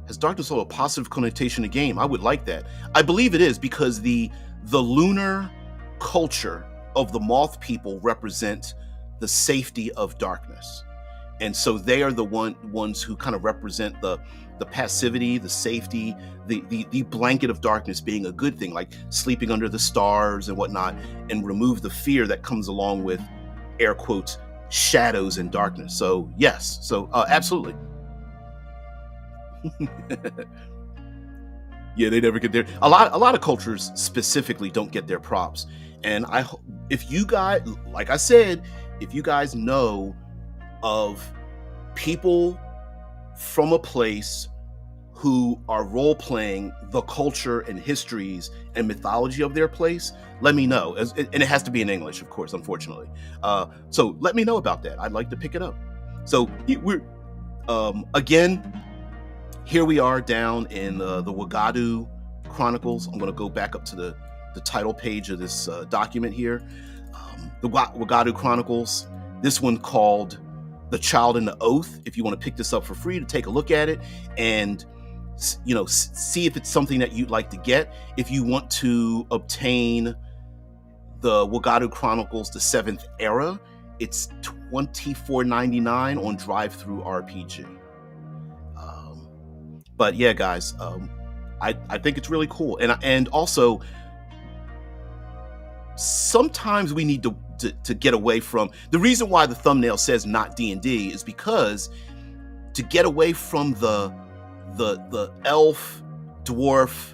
a positive connotation in the game? I would like that. I believe it is, because the lunar culture of the moth people represent the safety of darkness. And so they are the ones who kind of represent the passivity, the safety, the blanket of darkness being a good thing, like sleeping under the stars and whatnot, and remove the fear that comes along with, air quotes, shadows and darkness. So yes, so absolutely. Yeah, they never get there. A lot of cultures specifically don't get their props. And if you guys, like I said, if you guys know of people from a place who are role-playing the culture and histories and mythology of their place, let me know. And it has to be in English, of course, unfortunately. So let me know about that. I'd like to pick it up. So we're, again, here we are down in the Wagadu Chronicles. I'm going to go back up to the title page of this document here. The Wagadu Chronicles, this one called The Child and the Oath. If you want to pick this up for free, to take a look at it and, you know, see if it's something that you'd like to get. If you want to obtain the Wagadu Chronicles, the 7th Era, it's $24.99 on DriveThruRPG. But yeah, guys, I think it's really cool. And also, sometimes we need to get away from, the reason why the thumbnail says not D&D is because to get away from the elf, dwarf,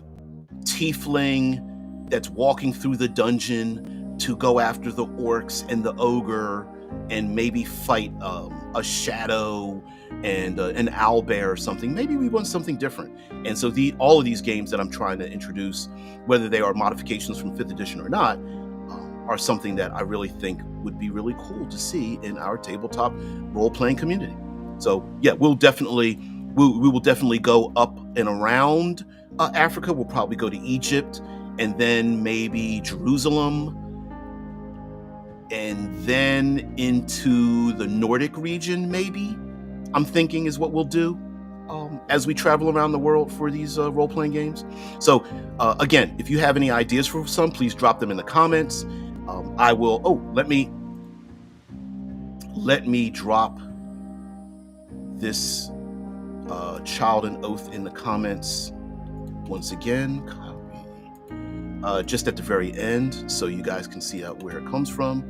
tiefling that's walking through the dungeon to go after the orcs and the ogre and maybe fight a shadow and an owlbear or something. Maybe we want something different. And so all of these games that I'm trying to introduce, whether they are modifications from 5th edition or not, are something that I really think would be really cool to see in our tabletop role-playing community. So yeah, we will definitely go up and around Africa. We'll probably go to Egypt, and then maybe Jerusalem, and then into the Nordic region, maybe, I'm thinking is what we'll do as we travel around the world for these role-playing games. So again, if you have any ideas for some, please drop them in the comments. I will, let me drop this Child and Oath in the comments once again, copy, just at the very end, so you guys can see where it comes from.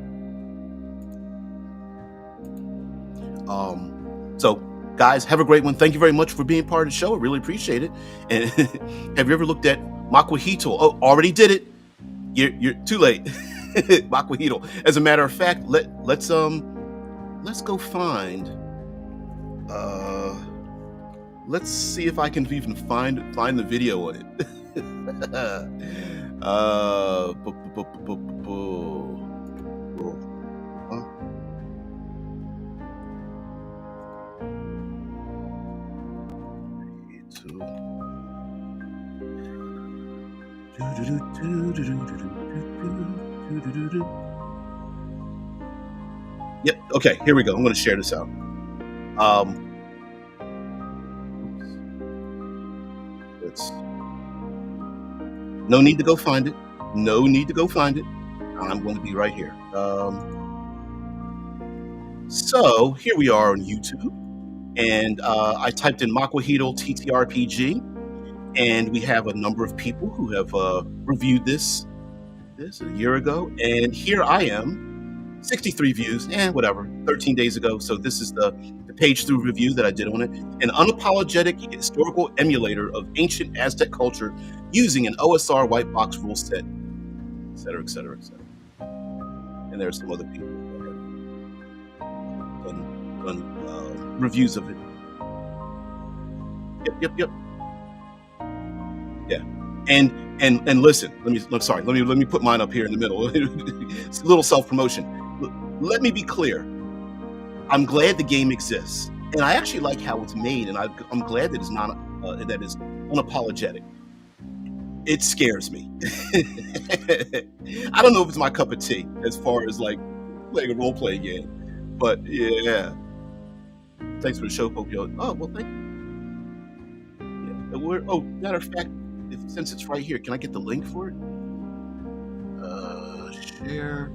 So guys, have a great one. Thank you very much for being part of the show. I really appreciate it. And have you ever looked at Makwahito? Oh, already did it. You're too late. Makwahito. As a matter of fact, let's go find. Let's see if I can even find the video on it. Yep. Okay. Here we go. I'm going to share this out. No need to go find it. No need to go find it. I'm going to be right here. So here we are on YouTube, and I typed in Makwahito TTRPG, and we have a number of people who have reviewed this a year ago, and here I am, 63 views, and whatever, 13 days ago. So this is the page through review that I did on it. An unapologetic historical emulator of ancient Aztec culture using an OSR white box rule set, etc., etc., etc. And there are some other people who have done reviews of it. Yep. Yeah. And listen, let me put mine up here in the middle. It's a little self-promotion. Let me be clear. I'm glad the game exists, and I actually like how it's made, and I'm glad that it's not that is unapologetic. It scares me. I don't know if it's my cup of tea as far as like playing a role playing game, but yeah. Thanks for the show, Poke. Oh well, thank you. Yeah. Oh, matter of fact, since it's right here, can I get the link for it? Share,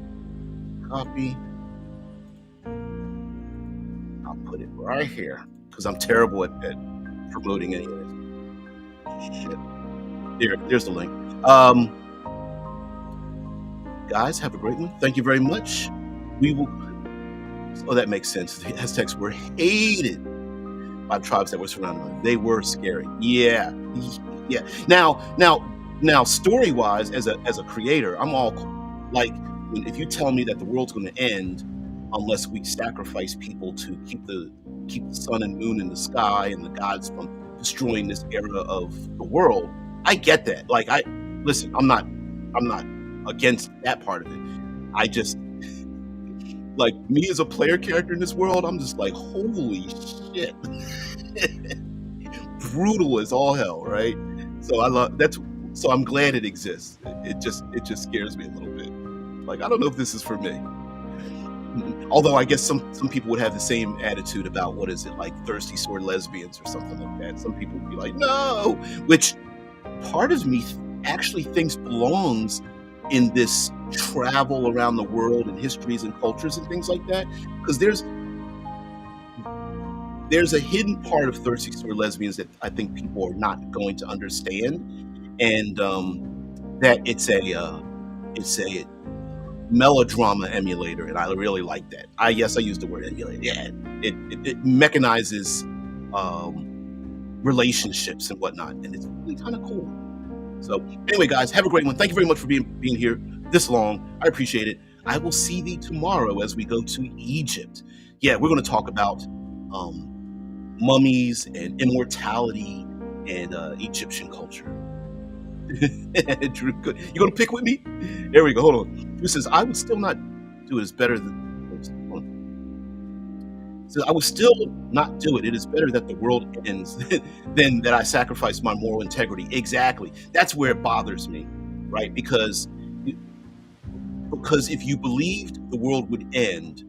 copy. I'll put it right here because I'm terrible at promoting anyways. Shit. There's the link. Guys, have a great one. Thank you very much. We will. Oh, that makes sense. The Aztecs were hated by tribes that were surrounded them. They were scary. Yeah, yeah. Now, story-wise, as a creator, I'm all like, if you tell me that the world's going to end unless we sacrifice people to keep the sun and moon in the sky and the gods from destroying this era of the world, I get that. Like, listen, I'm not against that part of it. I just, like, me as a player character in this world, I'm just like, holy shit. Brutal as all hell, right? So so I'm glad it exists. It just scares me a little bit. Like, I don't know if this is for me. Although I guess some people would have the same attitude about, what is it, like thirsty sword lesbians or something like that. Some people would be like, no, which part of me actually thinks belongs in this travel around the world and histories and cultures and things like that, because there's a hidden part of thirsty sword lesbians that I think people are not going to understand, and that it's a melodrama emulator, and I really like that. Yes, I use the word emulator. Yeah, it mechanizes relationships and whatnot, and it's really kind of cool. So anyway, guys, have a great one. Thank you very much for being here this long. I appreciate it. I will see thee tomorrow as we go to Egypt. Yeah, we're going to talk about mummies and immortality and Egyptian culture. Drew, good. You going to pick with me? There we go. Hold on. Drew says, I would still not do it. It's better than. So I would still not do it. It is better that the world ends than that I sacrifice my moral integrity. Exactly. That's where it bothers me, right? Because if you believed the world would end,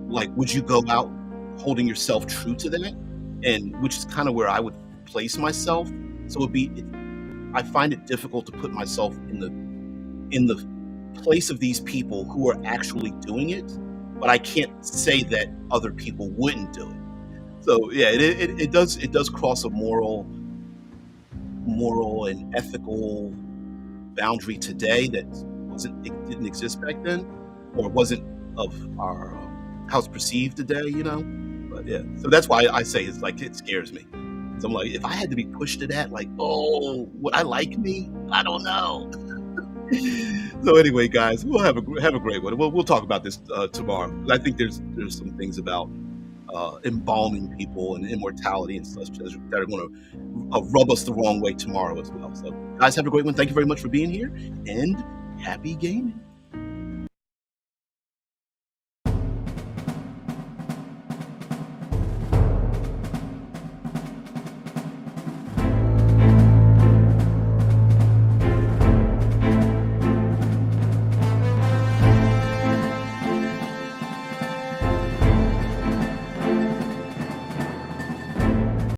like, would you go out holding yourself true to that? And which is kind of where I would place myself. So I find it difficult to put myself in the place of these people who are actually doing it, but I can't say that other people wouldn't do it. So yeah, it does cross a moral and ethical boundary today that it didn't exist back then, or wasn't of our how it's perceived today, But yeah, so that's why I say it's like, it scares me. So I'm like, if I had to be pushed to that, like, oh, would I like me? I don't know. So anyway, guys, we'll have a great one. We'll talk about this tomorrow. I think there's some things about embalming people and immortality and such that are going to rub us the wrong way tomorrow as well. So guys, have a great one. Thank you very much for being here, and happy gaming.